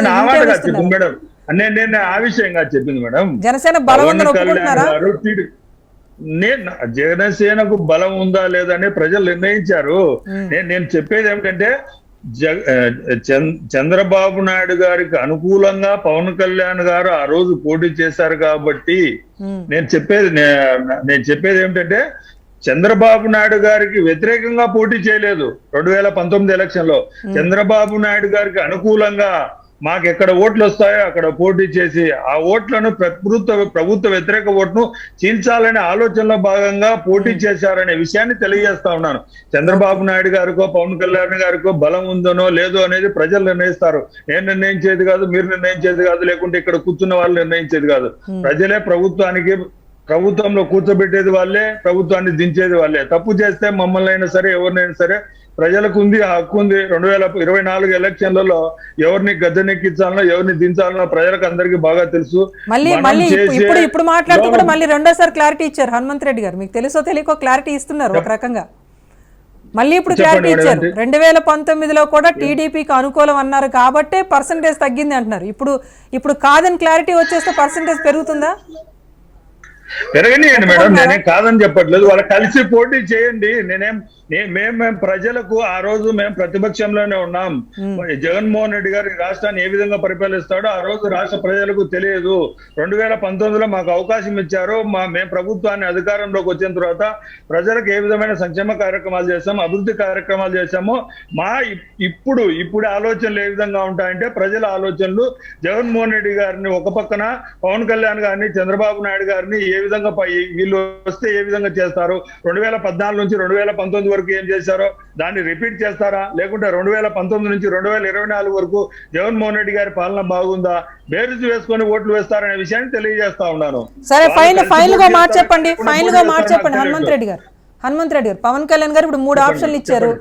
నేను ఆ విషయంగా చెప్పింది మేడం. జనసేన బలం ఉందని ఒప్పుకుంటున్నారా? జనసేనకు బలం ఉందా లేదని ప్రజలు నిర్ణయించారు. నేను చెప్పేది ఏమిటంటే చంద్రబాబు నాయుడు గారికి అనుకూలంగా పవన్ కళ్యాణ్ గారు ఆ రోజు పోటీ చేశారు కాబట్టి నేను చెప్పేది ఏమిటంటే చంద్రబాబు నాయుడు గారికి వ్యతిరేకంగా పోటీ చేయలేదు. 2019 ఎలక్షన్ లో చంద్రబాబు నాయుడు గారికి అనుకూలంగా మాకు ఎక్కడ ఓట్లు వస్తాయో అక్కడ పోటీ చేసి ఆ ఓట్లను ప్రభుత్వ వ్యతిరేక ఓటును చీల్చాలనే ఆలోచనలో భాగంగా పోటీ చేశారనే విషయాన్ని తెలియజేస్తా ఉన్నాను. చంద్రబాబు నాయుడు గారికో పవన్ కళ్యాణ్ గారికో బలం ఉందనో లేదో అనేది ప్రజలు నిర్ణయిస్తారు. నేను నిర్ణయించేది కాదు, మీరు నిర్ణయించేది కాదు, లేకుంటే ఇక్కడ కూర్చున్న వాళ్ళు నిర్ణయించేది కాదు. ప్రజలే ప్రభుత్వంలో కూర్చోబెట్టేది వాళ్ళే, ప్రభుత్వాన్ని దించేది వాళ్ళే. తప్పు చేస్తే మమ్మల్ని అయినా సరే ఎవరినైనా సరే ప్రజలకు ఉంది, హక్కు ఉంది. 2024 ఎలక్షన్లలో ఎవరిని గద్దెనెక్కించాలనో ఎవరిని దించాలనో ప్రజలకు అందరికీ బాగా తెలుసు. ఇప్పుడు మాట్లాడుతూ కూడా మళ్ళీ రెండోసారి క్లారిటీ ఇచ్చారు హనుమంత్ రెడ్డి గారు. మీకు తెలుసో తెలియకో క్లారిటీ ఇస్తున్నారు ఒక రకంగా. మళ్ళీ ఇప్పుడు క్లారిటీ ఇచ్చారు. 2019లో కూడా టీడీపీకి అనుకూలం అన్నారు కాబట్టే పర్సంటేజ్ తగ్గింది అంటున్నారు. ఇప్పుడు కాదని క్లారిటీ వచ్చేస్తే పర్సంటేజ్ పెరుగుతుందా? పెరగనియండి మేడం, నేనేం కాదని చెప్పట్లేదు. వాళ్ళు కలిసి పోటీ చేయండి. మేము ప్రజలకు ఆ రోజు మేము ప్రతిపక్షంలోనే ఉన్నాం. జగన్మోహన్ రెడ్డి గారు ఈ రాష్ట్రాన్ని ఏ విధంగా పరిపాలిస్తాడో ఆ రోజు రాష్ట్ర ప్రజలకు తెలియదు. 2019లో మాకు అవకాశం ఇచ్చారు. మేము ప్రభుత్వాన్ని అధికారంలోకి వచ్చిన తర్వాత ప్రజలకు ఏ విధమైన సంక్షేమ కార్యక్రమాలు చేశాము, అభివృద్ధి కార్యక్రమాలు చేశామో ఇప్పుడు ఆలోచనలు ఏ విధంగా ఉంటాయంటే, ప్రజల ఆలోచనలు జగన్మోహన్ రెడ్డి గారిని ఒక పక్కన, పవన్ కళ్యాణ్ గారిని, చంద్రబాబు నాయుడు గారిని ఏ విధంగా వీళ్ళు వస్తే ఏ విధంగా చేస్తారు, 2014 నుంచి 2019 వరకు ఏం చేశారో దాన్ని రిపీట్ చేస్తారా, లేకుంటే 2019 నుంచి 2024 వరకు జగన్మోహన్ రెడ్డి గారి పాలన బాగుందా, బేరుజు వేసుకొని ఓట్లు వేస్తారనే విషయాన్ని తెలియజేస్తా ఉన్నాను. సరే, ఫైనల్ గా మార్చెప్పండి హనుమంత్ రెడ్డి గారు. పవన్ కళ్యాణ్ గారు ఇప్పుడు 3 ఆప్షన్లు ఇచ్చారు.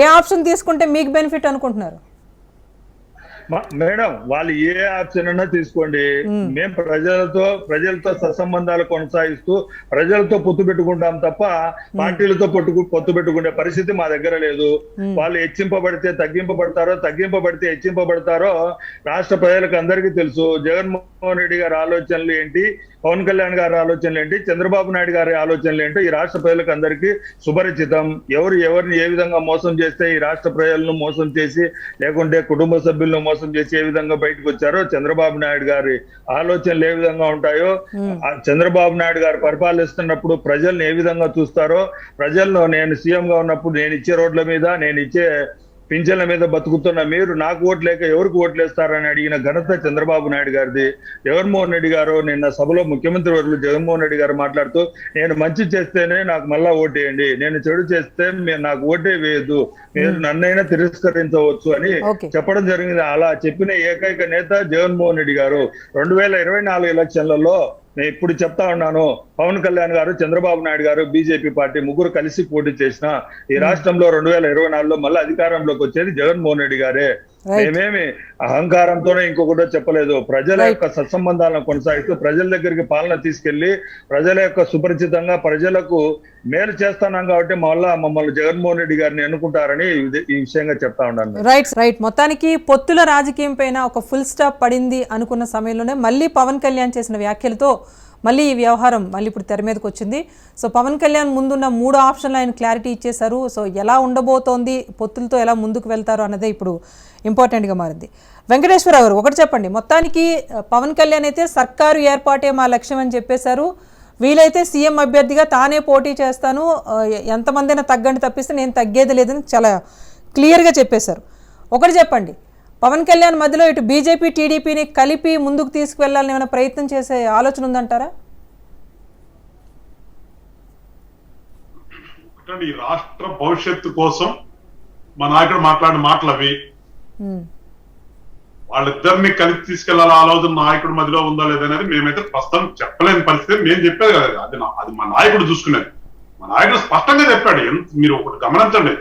ఏ ఆప్షన్ తీసుకుంటే మీకు బెనిఫిట్ అనుకుంటున్నారు? మేడం, వాళ్ళు ఏ ఆప్షన్ అన్నా తీసుకోండి. మేము ప్రజలతో సత్సంబంధాలు కొనసాగిస్తూ ప్రజలతో పొత్తు పెట్టుకుంటాం తప్ప పార్టీలతో పొత్తు పెట్టుకునే పరిస్థితి మా దగ్గర లేదు. వాళ్ళు హెచ్చింపబడితే తగ్గింపబడతారో, తగ్గింపబడితే హెచ్చింపబడతారో రాష్ట్ర ప్రజలకు అందరికీ తెలుసు. జగన్మోహన్ రెడ్డి గారి ఆలోచనలు ఏంటి, పవన్ కళ్యాణ్ గారి ఆలోచనలు ఏంటి, చంద్రబాబు నాయుడు గారి ఆలోచనలు ఏంటో ఈ రాష్ట్ర ప్రజలకు అందరికీ సుపరిచితం. ఎవరిని ఏ విధంగా మోసం చేస్తే ఈ రాష్ట్ర ప్రజలను మోసం చేసి, లేకుంటే కుటుంబ సభ్యులను మోసం చేసి ఏ విధంగా బయటకు వచ్చారో, చంద్రబాబు నాయుడు గారి ఆలోచనలు ఏ విధంగా ఉంటాయో, చంద్రబాబు నాయుడు గారు పరిపాలిస్తున్నప్పుడు ప్రజల్ని ఏ విధంగా చూస్తారో, ప్రజలను నేను సీఎం గా ఉన్నప్పుడు నేను ఇచ్చే రోడ్ల మీద, నేను ఇచ్చే పింఛన్ల మీద బతుకుతున్న మీరు నాకు ఓట్లేక ఎవరికి ఓట్లేస్తారని అడిగిన ఘనత చంద్రబాబు నాయుడు గారిది. జగన్మోహన్ రెడ్డి గారు నిన్న సభలో ముఖ్యమంత్రి వర్యులు జగన్మోహన్ రెడ్డి గారు మాట్లాడుతూ, నేను మంచి చేస్తేనే నాకు మళ్ళా ఓటేయండి, నేను చెడు చేస్తే మీరు నాకు ఓటే వేయద్దు, మీరు నన్నైనా తిరస్కరించవచ్చు అని చెప్పడం జరిగింది. అలా చెప్పిన ఏకైక నేత జగన్మోహన్ రెడ్డి గారు. 2024 ఎలక్షన్లలో నేను ఇప్పుడు చెప్తా ఉన్నాను, పవన్ కళ్యాణ్ గారు, చంద్రబాబు నాయుడు గారు, బీజేపీ పార్టీ ముగ్గురు కలిసి పోటీ చేసిన ఈ రాష్ట్రంలో 2024లో మళ్ళీ అధికారంలోకి వచ్చేది జగన్మోహన్ రెడ్డి గారే. మేమేమి అహంకారంతోనే ఇంకొకటో చెప్పలేదు. ప్రజల యొక్క సత్సంబంధాలను కొనసాగిస్తూ ప్రజల దగ్గరికి పాలన తీసుకెళ్లి ప్రజల యొక్క సుపరిచితంగా ప్రజలకు మేలు చేస్తున్నాం కాబట్టి మమ్మల్ని జగన్మోహన్ రెడ్డి గారిని ఎన్నుకుంటారని ఈ విషయంగా చెప్తా ఉన్నాను. రైట్. మొత్తానికి పొత్తుల రాజకీయం పైన ఒక ఫుల్ స్టాప్ పడింది అనుకున్న సమయంలోనే మళ్ళీ పవన్ కళ్యాణ్ చేసిన వ్యాఖ్యలతో మళ్ళీ ఈ వ్యవహారం మళ్ళీ ఇప్పుడు తెర మీదకి వచ్చింది. సో పవన్ కళ్యాణ్ ముందున్న 3 ఆప్షన్లు ఆయన క్లారిటీ ఇచ్చేశారు. సో ఎలా ఉండబోతోంది, పొత్తులతో ఎలా ముందుకు వెళ్తారు అన్నదే ఇప్పుడు ఇంపార్టెంట్గా మారింది. వెంకటేశ్వరరావు గారు, ఒకటి చెప్పండి. మొత్తానికి పవన్ కళ్యాణ్ అయితే సర్కారు ఏర్పాటే మా లక్ష్యం అని చెప్పేశారు. వీలైతే సీఎం అభ్యర్థిగా తానే పోటీ చేస్తాను, ఎంతమందైనా తగ్గండి తప్పిస్తే నేను తగ్గేది లేదని చాలా క్లియర్గా చెప్పేశారు. ఒకటి చెప్పండి, పవన్ కళ్యాణ్ మధ్యలో ఇటు బీజేపీ టీడీపీని కలిపి ముందుకు తీసుకువెళ్లాలని ఏమైనా ప్రయత్నం చేసే ఆలోచన ఉందంటారా? ఈ రాష్ట్ర భవిష్యత్తు కోసం మా నాయకుడు మాట్లాడిన మాటలు అవి. వాళ్ళిద్దరిని కలిపి తీసుకెళ్లాల ఆలోచన నాయకుడి మధ్యలో ఉందా లేదనేది మేమైతే ప్రస్తుతం చెప్పలేని పరిస్థితి. మేము చెప్పేది కదా, అది మా నాయకుడు చూసుకునేది. మా నాయకుడు స్పష్టంగా చెప్పాడు. మీరు ఒకటి గమనించండి,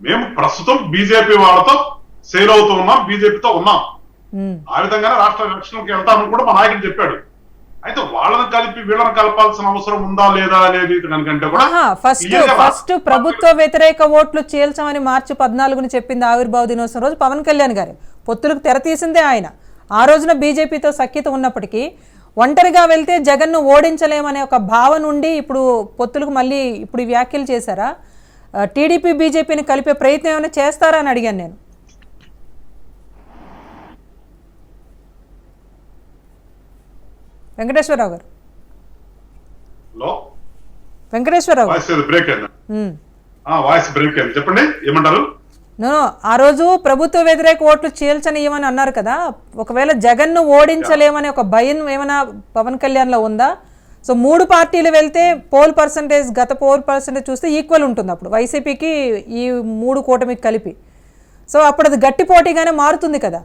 మేము ప్రస్తుతం బీజేపీ వాళ్ళతో సేల్ అవుతూ ఉన్నాం, బీజేపీతో ఉన్నాం. ఆ విధంగానే రాష్ట్ర ఎలక్షన్కి వెళ్తామని కూడా మా నాయకుడు చెప్పాడు. అయితే వాళ్ళని కలిపి వీళ్ళని కలపాల్సిన అవసరం ఉందా లేదా అనేది కనుకంటే కూడా ఫస్ట్ ప్రభుత్వ వ్యతిరేక ఓట్లు చీల్చమని మార్చి 14ని చెప్పింది ఆవిర్భావ దినోత్సవం రోజు పవన్ కళ్యాణ్ గారు. పొత్తులకు తెర తీసిందే ఆయన. ఆ రోజున బీజేపీతో సఖ్యత ఉన్నప్పటికీ ఒంటరిగా వెళ్తే జగన్ను ఓడించలేమనే ఒక భావన ఉండి ఇప్పుడు పొత్తులకు మళ్ళీ ఇప్పుడు ఈ వ్యాఖ్యలు చేశారా? టీడీపీ బీజేపీని కలిపే ప్రయత్నం ఏమైనా చేస్తారా అని అడిగాను నేను. వెంకటేశ్వరరావు గారు, చెప్పండి ఏమంటారు? ఆ రోజు ప్రభుత్వ వ్యతిరేక ఓట్లు చీల్చనియమని అన్నారు కదా, ఒకవేళ జగన్ను ఓడించలేమనే ఒక భయం ఏమైనా పవన్ కళ్యాణ్ లో ఉందా? సో 3 పార్టీలు వెళ్తే పోల్ పర్సంటేజ్, గత పోల్ పర్సంటేజ్ చూస్తే ఈక్వల్ ఉంటుంది అప్పుడు వైసీపీకి ఈ 3 కూటమికి కలిపి. సో అప్పుడు అది గట్టి పోటీగానే మారుతుంది కదా.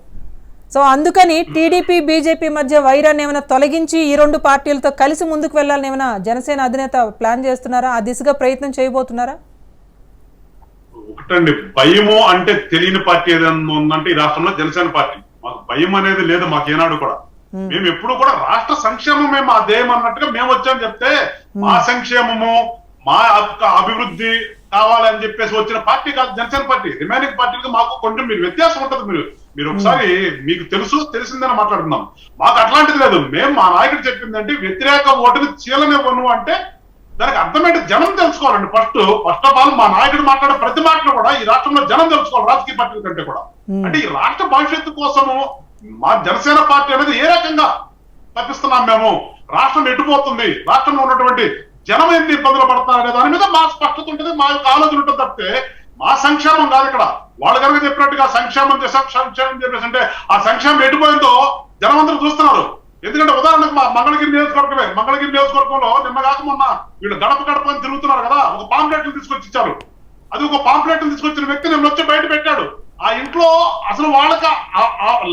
సో అందుకని టీడీపీ బీజేపీ మధ్య వైరాన్ని ఏమైనా తొలగించి ఈ 2 పార్టీలతో కలిసి ముందుకు వెళ్ళాలని ఏమైనా జనసేన అధినేత ప్లాన్ చేస్తున్నారా? ఆ దిశగా ప్రయత్నం చేయబోతున్నారా? ఒకటండి, భయము అంటే తెలియని పార్టీ ఏదైనా ఉందంటే ఈ రాష్ట్రంలో జనసేన పార్టీ. మాకు భయం అనేది లేదు, మాకు ఏనాడు కూడా. మేము ఎప్పుడు కూడా రాష్ట్ర సంక్షేమమే మా ధ్యేయం అన్నట్టుగా మేము వచ్చామని చెప్తే, మా సంక్షేమము, మా అభివృద్ధి కావాలి అని చెప్పేసి వచ్చిన పార్టీ కాదు జనసేన పార్టీ. రిమైనింగ్ పార్టీకి మాకు కొంచెం మీరు వ్యత్యాసం ఉంటుంది. మీరు ఒకసారి మీకు తెలిసిందని మాట్లాడుతున్నాం. మాకు అట్లాంటిది లేదు. మేము మా నాయకుడు చెప్పిందంటే వ్యతిరేక ఓటుని చీలనివ్వను అంటే దానికి అర్థమేంటి జనం తెలుసుకోవాలండి. ఫస్ట్ ఆఫ్ ఆల్ మా నాయకుడు మాట్లాడే ప్రతి మాటలు కూడా ఈ రాష్ట్రంలో జనం తెలుసుకోవాలి, రాజకీయ పార్టీల కంటే కూడా. అంటే ఈ రాష్ట్ర భవిష్యత్తు కోసము మా జనసేన పార్టీ అనేది ఏ రకంగా తప్పిస్తున్నాం మేము, రాష్ట్రం ఎటుపోతుంది, రాష్ట్రంలో ఉన్నటువంటి జనం ఎన్ని ఇబ్బందులు పడతారనే దాని మీద మా స్పష్టత ఉంటుంది, మా యొక్క ఆలోచన ఉంటుంది తప్పితే మా సంక్షేమం కాదు ఇక్కడ. వాళ్ళు కనుక చెప్పినట్టుగా సంక్షేమం చెప్పేసి అంటే ఆ సంక్షేమం ఎటుపోయిందో జనం అందరూ చూస్తున్నారు. ఎందుకంటే ఉదాహరణకు మా మంగళగిరి నియోజకవర్గంలో నిన్నగాక మొన్న వీళ్ళు గడప అని తిరుగుతున్నారు కదా, ఒక పాంప్లెట్లు తీసుకొచ్చి ఇచ్చారు. అది ఒక పాంప్లెట్లు తీసుకొచ్చిన వ్యక్తి నేను వచ్చి బయట పెట్టాడు. ఆ ఇంట్లో అసలు వాళ్ళకి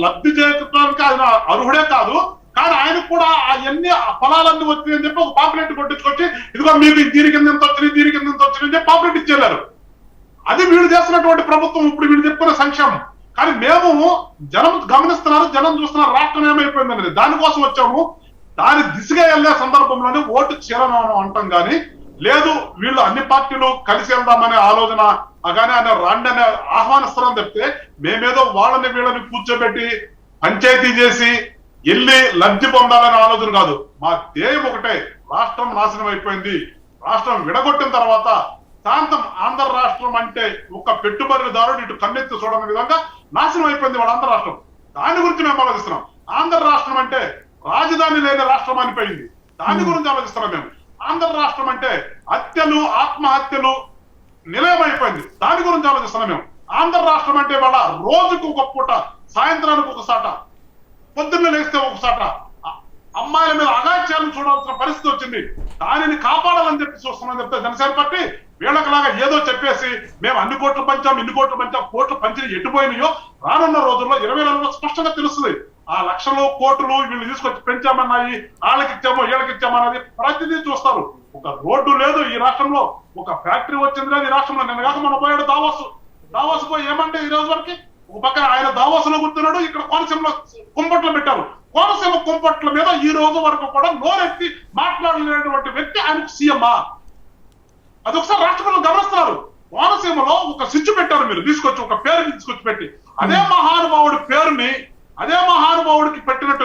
లబ్ధి చేయడానికి ఆయన అర్హుడే కాదు, కానీ ఆయనకు కూడా అవన్నీ ఫలాలన్నీ వచ్చినాయి అని చెప్పి ఒక పాంప్లెట్ కొట్టించుకొచ్చి ఇదిగో మీకు దీని కింద ఎంత వచ్చినాయి, దీని కింద ఎంత వచ్చినాయి అని చెప్పి పాంప్లెట్ ఇచ్చేళ్ళారు. అది వీళ్ళు చేస్తున్నటువంటి ప్రభుత్వం, ఇప్పుడు వీళ్ళు చెప్పుకునే సంక్షేమం. కానీ మేము జనం గమనిస్తున్నారు, జనం చూస్తున్నారు రాష్ట్రం ఏమైపోయింది అనేది. దానికోసం వచ్చాము. దాని దిశగా వెళ్లే సందర్భంలోనే ఓటు చీలనం అంటాం కానీ లేదు వీళ్ళు అన్ని పార్టీలు కలిసి వెళ్దామనే ఆలోచన కానీ ఆయన రాండి అనే ఆహ్వానిస్తారని చెప్తే మేమేదో వాళ్ళని వీళ్ళని కూర్చోబెట్టి పంచాయతీ చేసి వెళ్ళి లబ్ధి పొందాలనే ఆలోచన కాదు. మా ధ్యేయం ఒకటే, రాష్ట్రం నాశనం అయిపోయింది. రాష్ట్రం విడగొట్టిన తర్వాత శాంతం ఆంధ్ర రాష్ట్రం అంటే ఒక పెట్టుబడిదారుడు ఇటు కన్నెత్తి చూడని విధంగా నాశనం అయిపోయింది వాళ్ళ ఆంధ్ర రాష్ట్రం. దాని గురించి మేము ఆలోచిస్తున్నాం. ఆంధ్ర రాష్ట్రం అంటే రాజధాని లేని రాష్ట్రం అనిపోయింది, దాని గురించి ఆలోచిస్తున్నాం మేము. ఆంధ్ర రాష్ట్రం అంటే హత్యలు ఆత్మహత్యలు నిలయం అయిపోయింది, దాని గురించి ఆలోచిస్తున్నాం మేము. ఆంధ్ర రాష్ట్రం అంటే వాళ్ళ రోజుకు ఒక పూట, సాయంత్రానికి ఒక సాట, పొద్దున్న లేస్తే ఒక సాట అమ్మాయిల మీద అగాత్యాలను చూడాల్సిన పరిస్థితి వచ్చింది. దానిని కాపాడాలని చెప్పి చూస్తున్నాం చెప్తే జనసేన పార్టీ వీళ్ళకలాగా ఏదో చెప్పేసి మేము అన్ని కోట్లు పంచాం, ఇన్ని కోట్లు పంచాం, కోట్లు పంచి ఎట్టుపోయినాయో రానున్న రోజుల్లో 24 స్పష్టంగా తెలుస్తుంది. ఆ లక్షలు కోట్లు వీళ్ళు తీసుకొచ్చి పెంచామన్నాయి, వాళ్ళకి ఇచ్చామో వీళ్ళకి ఇచ్చామన్నది ప్రతిదీ చూస్తారు. ఒక రోడ్డు లేదు ఈ రాష్ట్రంలో, ఒక ఫ్యాక్టరీ వచ్చింది లేదు ఈ రాష్ట్రంలో. నేను కాక మన పోయాడు దావాసు పోయి ఏమంటే ఈ రోజు వరకు ఒక పక్క ఆయన దావాసులో కూర్చున్నాడు, ఇక్కడ కోనసీమలో కుంపట్లు పెట్టారు. కోనసీమ కుంపట్ల మీద ఈ రోజు వరకు కూడా నోరెత్తి మాట్లాడలేనటువంటి వ్యక్తి ఆయనకు సీఎమ్మా? అది ఒకసారి రాష్ట్ర ప్రజలు గమనిస్తున్నారు. కోనసీమలో ఒక స్విచ్ పెట్టారు మీరు తీసుకొచ్చి, ఒక పేరుని తీసుకొచ్చి పెట్టి అదే మహానుభావుడి పేరుని అదే మహానుభావుడికి పెట్టినట్టు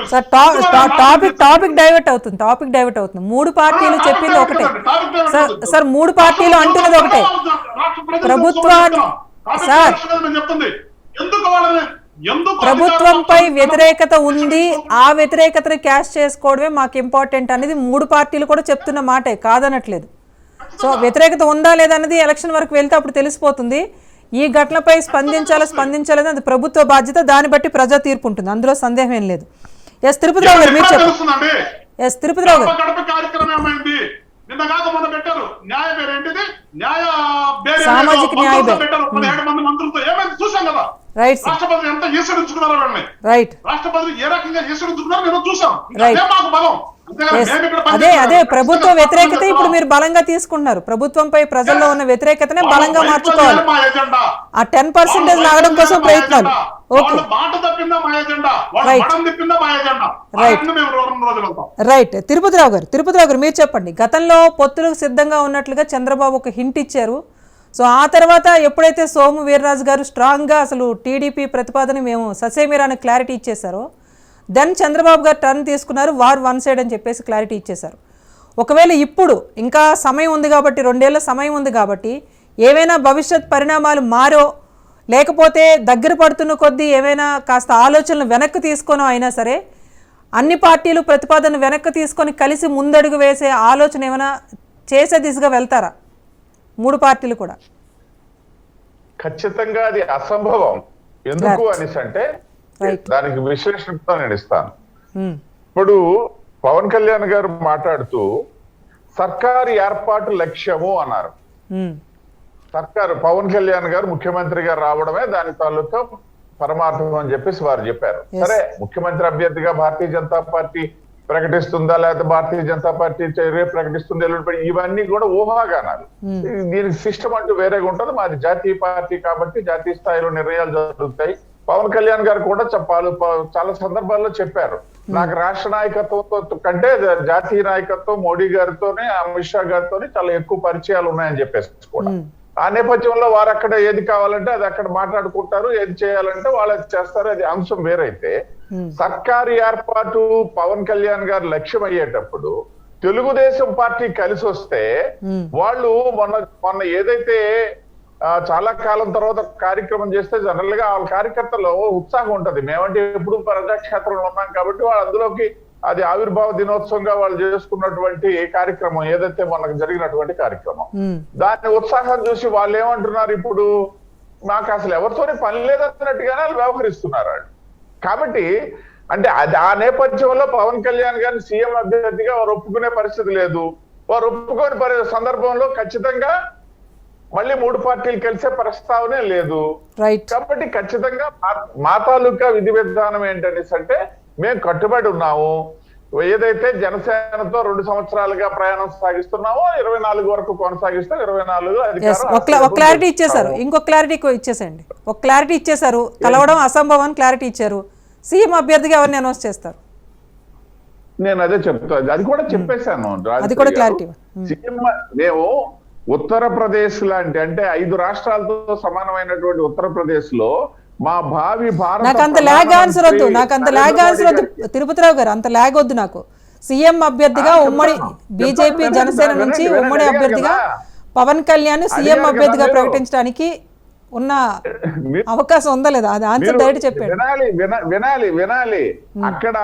టాపిక్ డైవర్ట్ అవుతుంది. మూడు పార్టీలు చెప్పింది ఒకటే సార్, మూడు పార్టీలు అంటున్నది ఒకటే. ప్రభుత్వాన్ని సార్ ప్రభుత్వంపై వ్యతిరేకత ఉంది, ఆ వ్యతిరేకతను క్యాష్ చేసుకోవడమే మాకు ఇంపార్టెంట్ అనేది మూడు పార్టీలు కూడా చెప్తున్న మాటే, కాదనట్లేదు. సో వ్యతిరేకత ఉందా లేదా అనేది ఎలక్షన్ వరకు వెళ్తే అప్పుడు తెలిసిపోతుంది. ఈ ఘటనపై స్పందించాలని అది ప్రభుత్వ బాధ్యత, దాన్ని బట్టి ప్రజా తీర్పు ఉంటుంది, అందులో సందేహం ఏం లేదు. ఎస్ తిరుపతిరావు గారు మీరు చెప్పండి. ఎస్ తిరుపతిరావు గారు సామాజిక న్యాయ రైట్ రైట్ అదే ప్రభుత్వ వ్యతిరేకత ఇప్పుడు మీరు బలంగా తీసుకుంటున్నారు. ప్రభుత్వంపై ప్రజల్లో ఉన్న వ్యతిరేకతనే బలంగా మార్చుకోవాలి. ఆ 10% లాగడం కోసం ప్రయత్నాలు. ఓకే రైట్ తిరుపతిరావు గారు మీరు చెప్పండి. గతంలో పొత్తులకు సిద్ధంగా ఉన్నట్లుగా చంద్రబాబు ఒక హింట్ ఇచ్చారు. సో ఆ తర్వాత ఎప్పుడైతే సోము వీర్రాజు గారు స్ట్రాంగ్గా అసలు టీడీపీ ప్రతిపాదన మేము ససేమిరాని క్లారిటీ ఇచ్చేశారో, దెన్ చంద్రబాబు గారు టర్న్ తీసుకున్నారు, వార్ వన్ సైడ్ అని చెప్పేసి క్లారిటీ ఇచ్చేశారు. ఒకవేళ ఇప్పుడు ఇంకా సమయం ఉంది కాబట్టి, 2 ఏళ్ల సమయం ఉంది కాబట్టి, ఏవైనా భవిష్యత్ పరిణామాలు మారో లేకపోతే దగ్గర పడుతున్న కొద్దీ ఏవైనా కాస్త ఆలోచనలు వెనక్కి తీసుకొని అయినా సరే అన్ని పార్టీలు ప్రతిపాదన వెనక్కి తీసుకొని కలిసి ముందడుగు వేసే ఆలోచన ఏమైనా చేసే దిశగా వెళ్తారా మూడు పార్టీలు కూడా? ఖచ్చితంగా అది అసంభవం. ఎందుకు అనేసి అంటే దానికి విశ్లేషణతో నేను ఇస్తాను. ఇప్పుడు పవన్ కళ్యాణ్ గారు మాట్లాడుతూ సర్కారు ఏర్పాటు లక్ష్యము అన్నారు. సర్కారు పవన్ కళ్యాణ్ గారు ముఖ్యమంత్రిగా రావడమే దాని తాలూకా పరమార్థం అని చెప్పేసి వారు చెప్పారు. సరే, ముఖ్యమంత్రి అభ్యర్థిగా భారతీయ జనతా పార్టీ ప్రకటిస్తుందా లేకపోతే భారతీయ జనతా పార్టీ రేపు ప్రకటిస్తుందా, ఇవన్నీ కూడా ఊహాగానాలు. దీనికి సిస్టమ్ అంటూ వేరేగా ఉంటుంది. మాది జాతీయ పార్టీ కాబట్టి జాతీయ స్థాయిలో నిర్ణయాలు జరుగుతాయి. పవన్ కళ్యాణ్ గారు కూడా చాలా సందర్భాల్లో చెప్పారు, నాకు రాష్ట్ర నాయకత్వంతో కంటే జాతీయ నాయకత్వం మోడీ గారితోనే అమిత్ షా గారితోనే చాలా ఎక్కువ పరిచయాలు ఉన్నాయని చెప్పేసి కూడా. ఆ నేపథ్యంలో వారు అక్కడ ఏది కావాలంటే అది అక్కడ మాట్లాడుకుంటారు, ఏది చేయాలంటే వాళ్ళు అది చేస్తారు, అది అంశం వేరైతే సర్కారు ఏర్పాటు పవన్ కళ్యాణ్ గారు లక్ష్యం అయ్యేటప్పుడు తెలుగుదేశం పార్టీ కలిసి వస్తే వాళ్ళు మొన్న ఏదైతే చాలా కాలం తర్వాత కార్యక్రమం చేస్తే జనరల్ గా వాళ్ళ కార్యకర్తలు ఉత్సాహం ఉంటది. మేమంటే ఎప్పుడు ప్రజాక్షేత్రంలో ఉన్నాం కాబట్టి వాళ్ళు అందులోకి అది ఆవిర్భావ దినోత్సవంగా వాళ్ళు చేసుకున్నటువంటి కార్యక్రమం ఏదైతే మనకు జరిగినటువంటి కార్యక్రమం, దాని ఉత్సాహం చూసి వాళ్ళు ఏమంటున్నారు, ఇప్పుడు మాకు అసలు ఎవరితోనే పని లేదన్నట్టుగానే వాళ్ళు వ్యవహరిస్తున్నారు వాళ్ళు. కాబట్టి అంటే అది ఆ నేపథ్యంలో పవన్ కళ్యాణ్ గారిని సీఎం అభ్యర్థిగా వారు ఒప్పుకునే పరిస్థితి లేదు. వారు ఒప్పుకోని సందర్భంలో ఖచ్చితంగా మళ్ళీ 3 పార్టీలు కలిసే ప్రస్తావనే లేదు. కాబట్టి ఖచ్చితంగా మా తాలూకా విధి విధానం ఏంటనేసి అంటే మేము కట్టుబడి ఉన్నాము. ఏదైతే జనసేనతో 2 సంవత్సరాలుగా ప్రయాణం సాగిస్తున్నామో 24 వరకు కొనసాగిస్తాం. 24 ఒక క్లారిటీ ఇచ్చేసారు. ఇంకో క్లారిటీ ఇచ్చేసండి. ఒక క్లారిటీ ఇచ్చేసారు, కలవడం అసంభవం క్లారిటీ ఇచ్చారు. సీఎం అభ్యర్థిగా ఎవరిని అనౌన్స్ చేస్తారు? నేను అదే చెప్తాను, అది కూడా చెప్పేశాను. అది కూడా క్లారిటీ. సీఎం మేము ఉత్తరప్రదేశ్ లాంటి అంటే 5 రాష్ట్రాలతో సమానమైనటువంటి ఉత్తరప్రదేశ్ లో మా భావి భారత నాకు అంత ల్యాగ్ ఆన్సర్ వద్దు తిరుపతిరావు గారు, అంత ల్యాగ్ వద్దు నాకు. సీఎం అభ్యర్థిగా ఉమ్మడి బీజేపీ జనసేన నుంచి ఉమ్మడి అభ్యర్థిగా పవన్ కళ్యాణ్ సీఎం అభ్యర్థిగా ప్రకటించడానికి ఉన్న అవకాశం ఉందా లేదా? అది ఆన్సర్ డైరెక్ట్ చెప్పండి. వినాలి. అక్కడ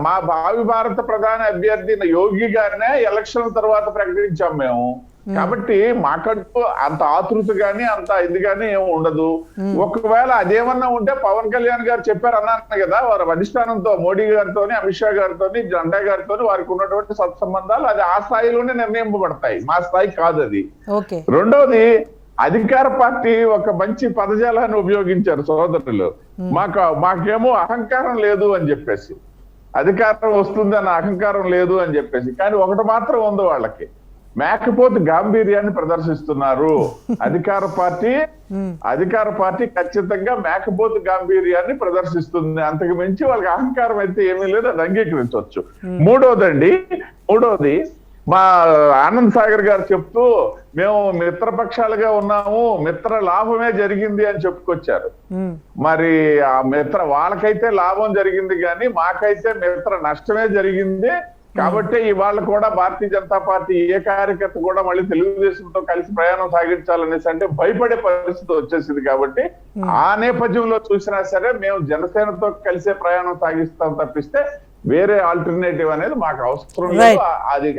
మా భావి భారత ప్రధాన అభ్యర్థి యోగి గారినే ఎలక్షన్ తర్వాత ప్రకటించాం మేము. కాబట్టి మాకంటూ అంత ఆతృత గాని అంత ఇది గాని ఏమి ఉండదు. ఒకవేళ అదేమన్నా ఉంటే పవన్ కళ్యాణ్ గారు చెప్పారు అన్నారు కదా, వారి అధిష్టానంతో మోడీ గారితో అమిత్ షా గారితో నడ్డా గారితో వారికి ఉన్నటువంటి సత్సంబంధాలు అది ఆ స్థాయిలోనే నిర్ణయింపబడతాయి, మా స్థాయి కాదు అది. రెండోది, అధికార పార్టీ ఒక మంచి పదజాలాన్ని ఉపయోగించారు సోదరులు. మాకేమో అహంకారం లేదు అని చెప్పేసి, అధికారం వస్తుందన్న అహంకారం లేదు అని చెప్పేసి. కానీ ఒకటి మాత్రం ఉంది, వాళ్ళకి మేకపోతు గాంభీర్యాన్ని ప్రదర్శిస్తున్నారు. అధికార పార్టీ ఖచ్చితంగా మేకపోతు గాంభీర్యాన్ని ప్రదర్శిస్తుంది. అంతకు మించి వాళ్ళకి అహంకారం అయితే ఏమీ లేదు, అది అంగీకరించవచ్చు. మూడోది మా ఆనంద్ సాగర్ గారు చెప్తూ మేము మిత్రపక్షాలుగా ఉన్నాము, మిత్ర లాభమే జరిగింది అని చెప్పుకొచ్చారు. మరి ఆ వాళ్ళకైతే లాభం జరిగింది కానీ మాకైతే మిత్ర నష్టమే జరిగింది. కాబట్టి ఇవాళ కూడా భారతీయ జనతా పార్టీ ఏ కార్యకర్త కూడా మళ్ళీ తెలుగుదేశంతో కలిసి ప్రయాణం సాగించాలనేసి అంటే భయపడే పరిస్థితి వచ్చేసింది. కాబట్టి ఆ నేపథ్యంలో చూసినా సరే మేము జనసేనతో కలిసే ప్రయాణం సాగిస్తాం తప్పిస్తే వేరే ఆల్టర్నేటివ్ అనేది మాకు అవసరం లేదు, అది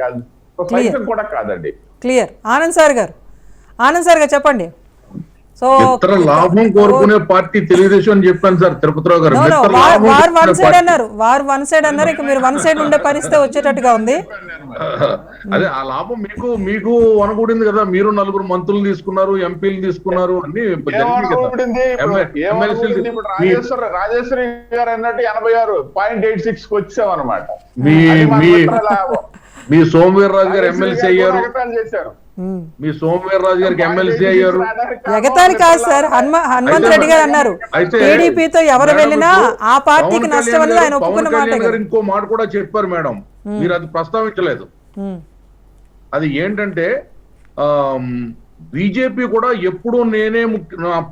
సైతం కూడా కాదండి. క్లియర్. ఆనంద్ సార్ గారు చెప్పండి. సో ఇతర లాభం కోరుకునే పార్టీ తెలుగుదేశం అని చెప్పాను సార్ తిరుపతిరావు గారు. వార్ వన్ సైడ్ అన్నారు, ఇక మీరు వన్ సైడ్ ఉండే పరిస్థితి వచ్చేటట్టుగా ఉంది. అదే ఆ లాభం మీకు అనుకూడింది కదా, మీరు 4 మంత్రులు తీసుకున్నారు, ఎంపీలు తీసుకున్నారు, అన్ని రాజేశ్వరి గారు అన్నట్టు 86.86 వచ్చాం అనమాట. మీ సోమవీర్రాజు గారు ఎమ్మెల్సీ అయ్యారు, ఎగతాళి కాదు సార్. హనుమంత్ రెడ్డి గారు అన్నారు టీడీపీతో ఎవరు వెళ్ళినా ఆ పార్టీకి నష్టం అనేది ఆయన ఒప్పుకున్న మాట. ఇంకో మాట కూడా చెప్పారు మేడం, మీరు అది ప్రస్తావించలేదు. అది ఏంటంటే బీజేపీ కూడా ఎప్పుడు నేనే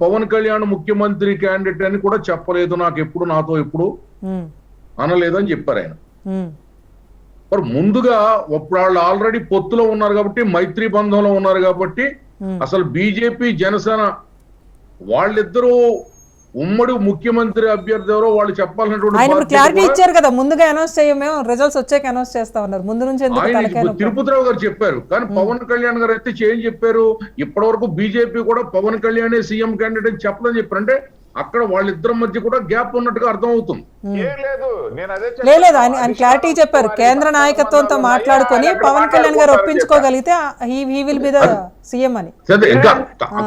పవన్ కళ్యాణ్ ముఖ్యమంత్రి క్యాండిడేట్ అని కూడా చెప్పలేదు, నాకు ఎప్పుడు నాతో ఎప్పుడు అనలేదు అని చెప్పారు ఆయన. మరి ముందుగా వాళ్ళు ఆల్రెడీ పొత్తులో ఉన్నారు కాబట్టి, మైత్రి బంధంలో ఉన్నారు కాబట్టి అసలు బీజేపీ జనసేన వాళ్ళిద్దరూ ఉమ్మడి ముఖ్యమంత్రి అభ్యర్థి ఎవరో వాళ్ళు చెప్పాలన్నటువంటి క్లారిటీ ఇచ్చారు కదా, ముందుగా అనౌన్స్ చేయము, రిజల్ట్స్ వచ్చాక అనౌన్స్ చేస్తా ఉన్నారు. ముందు నుంచి తిరుపతిరావు గారు చెప్పారు, కానీ పవన్ కళ్యాణ్ గారు అయితే చేంజ్ చెప్పారు. ఇప్పటి వరకు బీజేపీ కూడా పవన్ కళ్యాణ్ సీఎం క్యాండిడేట్ చెప్పదని చెప్పారు. అంటే అక్కడ వాళ్ళిద్దరి మధ్య కూడా గ్యాప్ ఉన్నట్టుగా అర్థం అవుతుంది. లేదు ఆయన క్లారిటీ చెప్పారు, కేంద్ర నాయకత్వంతో మాట్లాడుకొని పవన్ కళ్యాణ్ గారు ఒప్పించుకోగలిగితే he will be the CM అని. ఇంకా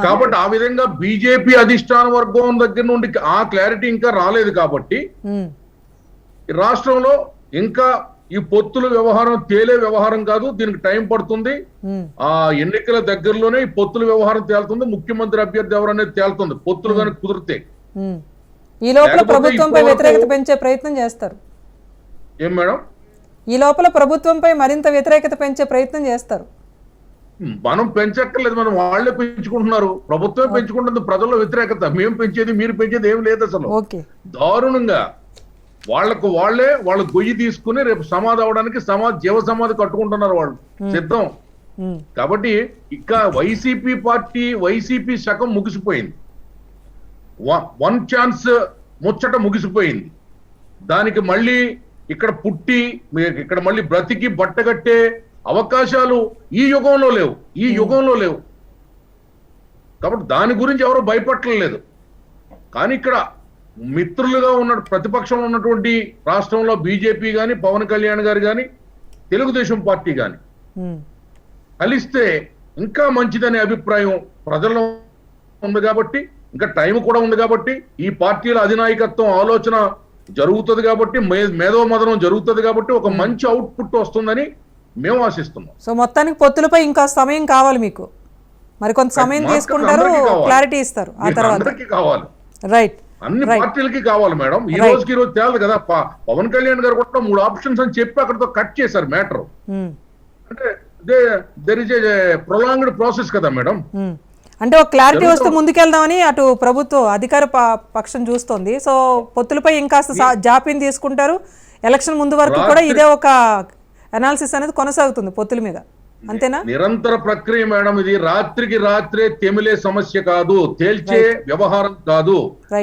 కాబట్టి ఆ విధంగా బీజేపీ అధిష్టాన వర్గం దగ్గర నుండి ఆ క్లారిటీ ఇంకా రాలేదు. కాబట్టి రాష్ట్రంలో ఇంకా ఈ పొత్తుల వ్యవహారం తేలే వ్యవహారం కాదు, దీనికి టైం పడుతుంది. ఆ ఎన్నికల దగ్గరలోనే ఈ పొత్తుల వ్యవహారం తేలుతుంది, ముఖ్యమంత్రి అభ్యర్థి ఎవరనేది తేలుతుంది, పొత్తులు కనుక కుదిరితే. ఈ లోపల ప్రభుత్వంపై వ్యతిరేకత పెంచే ప్రయత్నం చేస్తారు. ఏం మేడం? ఈ లోపల ప్రభుత్వంపై మరింత వ్యతిరేకత పెంచే ప్రయత్నం చేస్తారు. మనం పెంచక్కర్లేదు, మనం వాళ్ళే పెంచుకుంటున్నారు. ప్రభుత్వమే పెంచుకుంటుంది, ప్రజల్లో వ్యతిరేకత. మేము పెంచేది మీరు పెంచేది ఏం లేదు అసలు. ఓకే దారుణంగా వాళ్ళ గొయ్యి తీసుకుని రేపు సమాధి అవడానికి జీవ సమాధి కట్టుకుంటున్నారు వాళ్ళు సిద్ధం. కాబట్టి ఇక వైసీపీ శకం ముగిసిపోయింది. వన్ ఛాన్స్ ముచ్చట ముగిసిపోయింది. దానికి మళ్ళీ ఇక్కడ పుట్టి ఇక్కడ మళ్ళీ బ్రతికి బట్టగట్టే అవకాశాలు ఈ యుగంలో లేవు. కాబట్టి దాని గురించి ఎవరు భయపడలేదు. కానీ ఇక్కడ మిత్రులుగా ఉన్న ప్రతిపక్షంలో ఉన్నటువంటి రాష్ట్రంలో బీజేపీ గాని, పవన్ కళ్యాణ్ గారు గాని, తెలుగుదేశం పార్టీ గాని కలిస్తే ఇంకా మంచిదనే అభిప్రాయం ప్రజల్లో ఉంది. కాబట్టి ఇంకా టైం కూడా ఉంది. కాబట్టి ఈ పార్టీల అధినాయకత్వం ఆలోచన జరుగుతుంది. కాబట్టి మేధోమదనం జరుగుతుంది. కాబట్టి ఒక మంచి అవుట్పుట్ వస్తుందని మేము ఆశిస్తున్నాం. సో మొత్తానికి పొత్తులపై ఇంకా సమయం కావాలి మీకు, మరి కొంత సమయం తీసుకుంటారు, క్లారిటీ ఇస్తారు ఆ తర్వాత. కావాలి, రైట్, అన్ని పార్టీలకి కావాలి మేడం. ఈ రోజుకి ఈ రోజు తేలదు కదా. పవన్ కళ్యాణ్ గారు కూడా 3 ఆప్షన్స్ అని చెప్పి అక్కడతో కట్ చేశారు మ్యాటర్. అంటే there is a prolonged process కదా మేడం. అంటే ఒక క్లారిటీ వస్తే ముందుకెళ్దామని అటు ప్రభుత్వం అధికార పక్షం చూస్తోంది. సో పొత్తులపై ఇంకాస్త జాప్యం తీసుకుంటారు. ఎలక్షన్ ముందు వరకు కూడా ఇదే ఒక అనాలిసిస్ అనేది కొనసాగుతుంది పొత్తుల మీద, అంతేనా? నిరంతర ప్రక్రియ మేడం. ఇది రాత్రికి రాత్రే తెమిలే సమస్య కాదు, తేల్చే వ్యవహారం కాదు.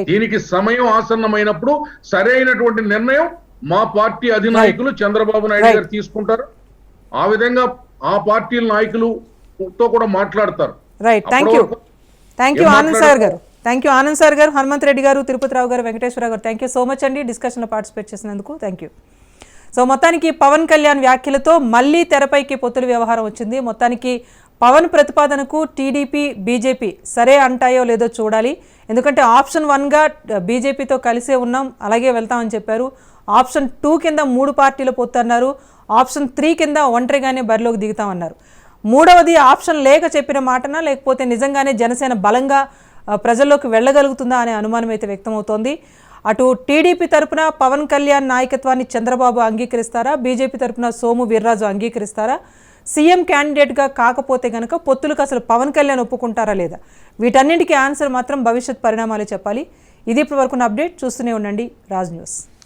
దీనికి సమయం ఆసన్నమైనప్పుడు సరైనటువంటి నిర్ణయం మా పార్టీ అధినాయకులు చంద్రబాబు నాయుడు గారు తీసుకుంటారు. ఆ విధంగా ఆ పార్టీ నాయకులతో కూడా మాట్లాడతారు. Right, thank you Anand sir గారు. ఆనంద్ సార్ గారు, హనుమంత్ రెడ్డి గారు, తిరుపతిరావు గారు, వెంకటేశ్వర గారు, థ్యాంక్ యూ సో మచ్ అండి డిస్కషన్లో పార్టిసిపేట్ చేసినందుకు. Thank you. సో మొత్తానికి పవన్ కళ్యాణ్ వ్యాఖ్యలతో మళ్ళీ తెరపైకి పొత్తుల వ్యవహారం వచ్చింది. మొత్తానికి పవన్ ప్రతిపాదనకు టీడీపీ, బీజేపీ సరే అంటాయో లేదో చూడాలి. ఎందుకంటే ఆప్షన్ 1గా బీజేపీతో కలిసే ఉన్నాం, అలాగే వెళ్తామని చెప్పారు. ఆప్షన్ 2 కింద 3 పార్టీల పొత్తు అన్నారు. ఆప్షన్ 3 కింద ఒంటరిగానే బరిలోకి దిగుతామన్నారు. మూడవది ఆప్షన్ లేక చెప్పిన మాటనా, లేకపోతే నిజంగానే జనసేన బలంగా ప్రజల్లోకి వెళ్ళగలుగుతుందా అనే అనుమానం అయితే వ్యక్తమవుతోంది. అటు టీడీపీ తరపున పవన్ కళ్యాణ్ నాయకత్వాన్ని చంద్రబాబు అంగీకరిస్తారా, బీజేపీ తరపున సోము వీర్రాజు అంగీకరిస్తారా, సీఎం క్యాండిడేట్గా కాకపోతే కనుక పొత్తులకు అసలు పవన్ కళ్యాణ్ ఒప్పుకుంటారా లేదా, వీటన్నింటికీ ఆన్సర్ మాత్రం భవిష్యత్ పరిణామాలే చెప్పాలి. ఇది ఇప్పటి వరకున్న అప్డేట్. చూస్తూనే ఉండండి రాజ్ న్యూస్.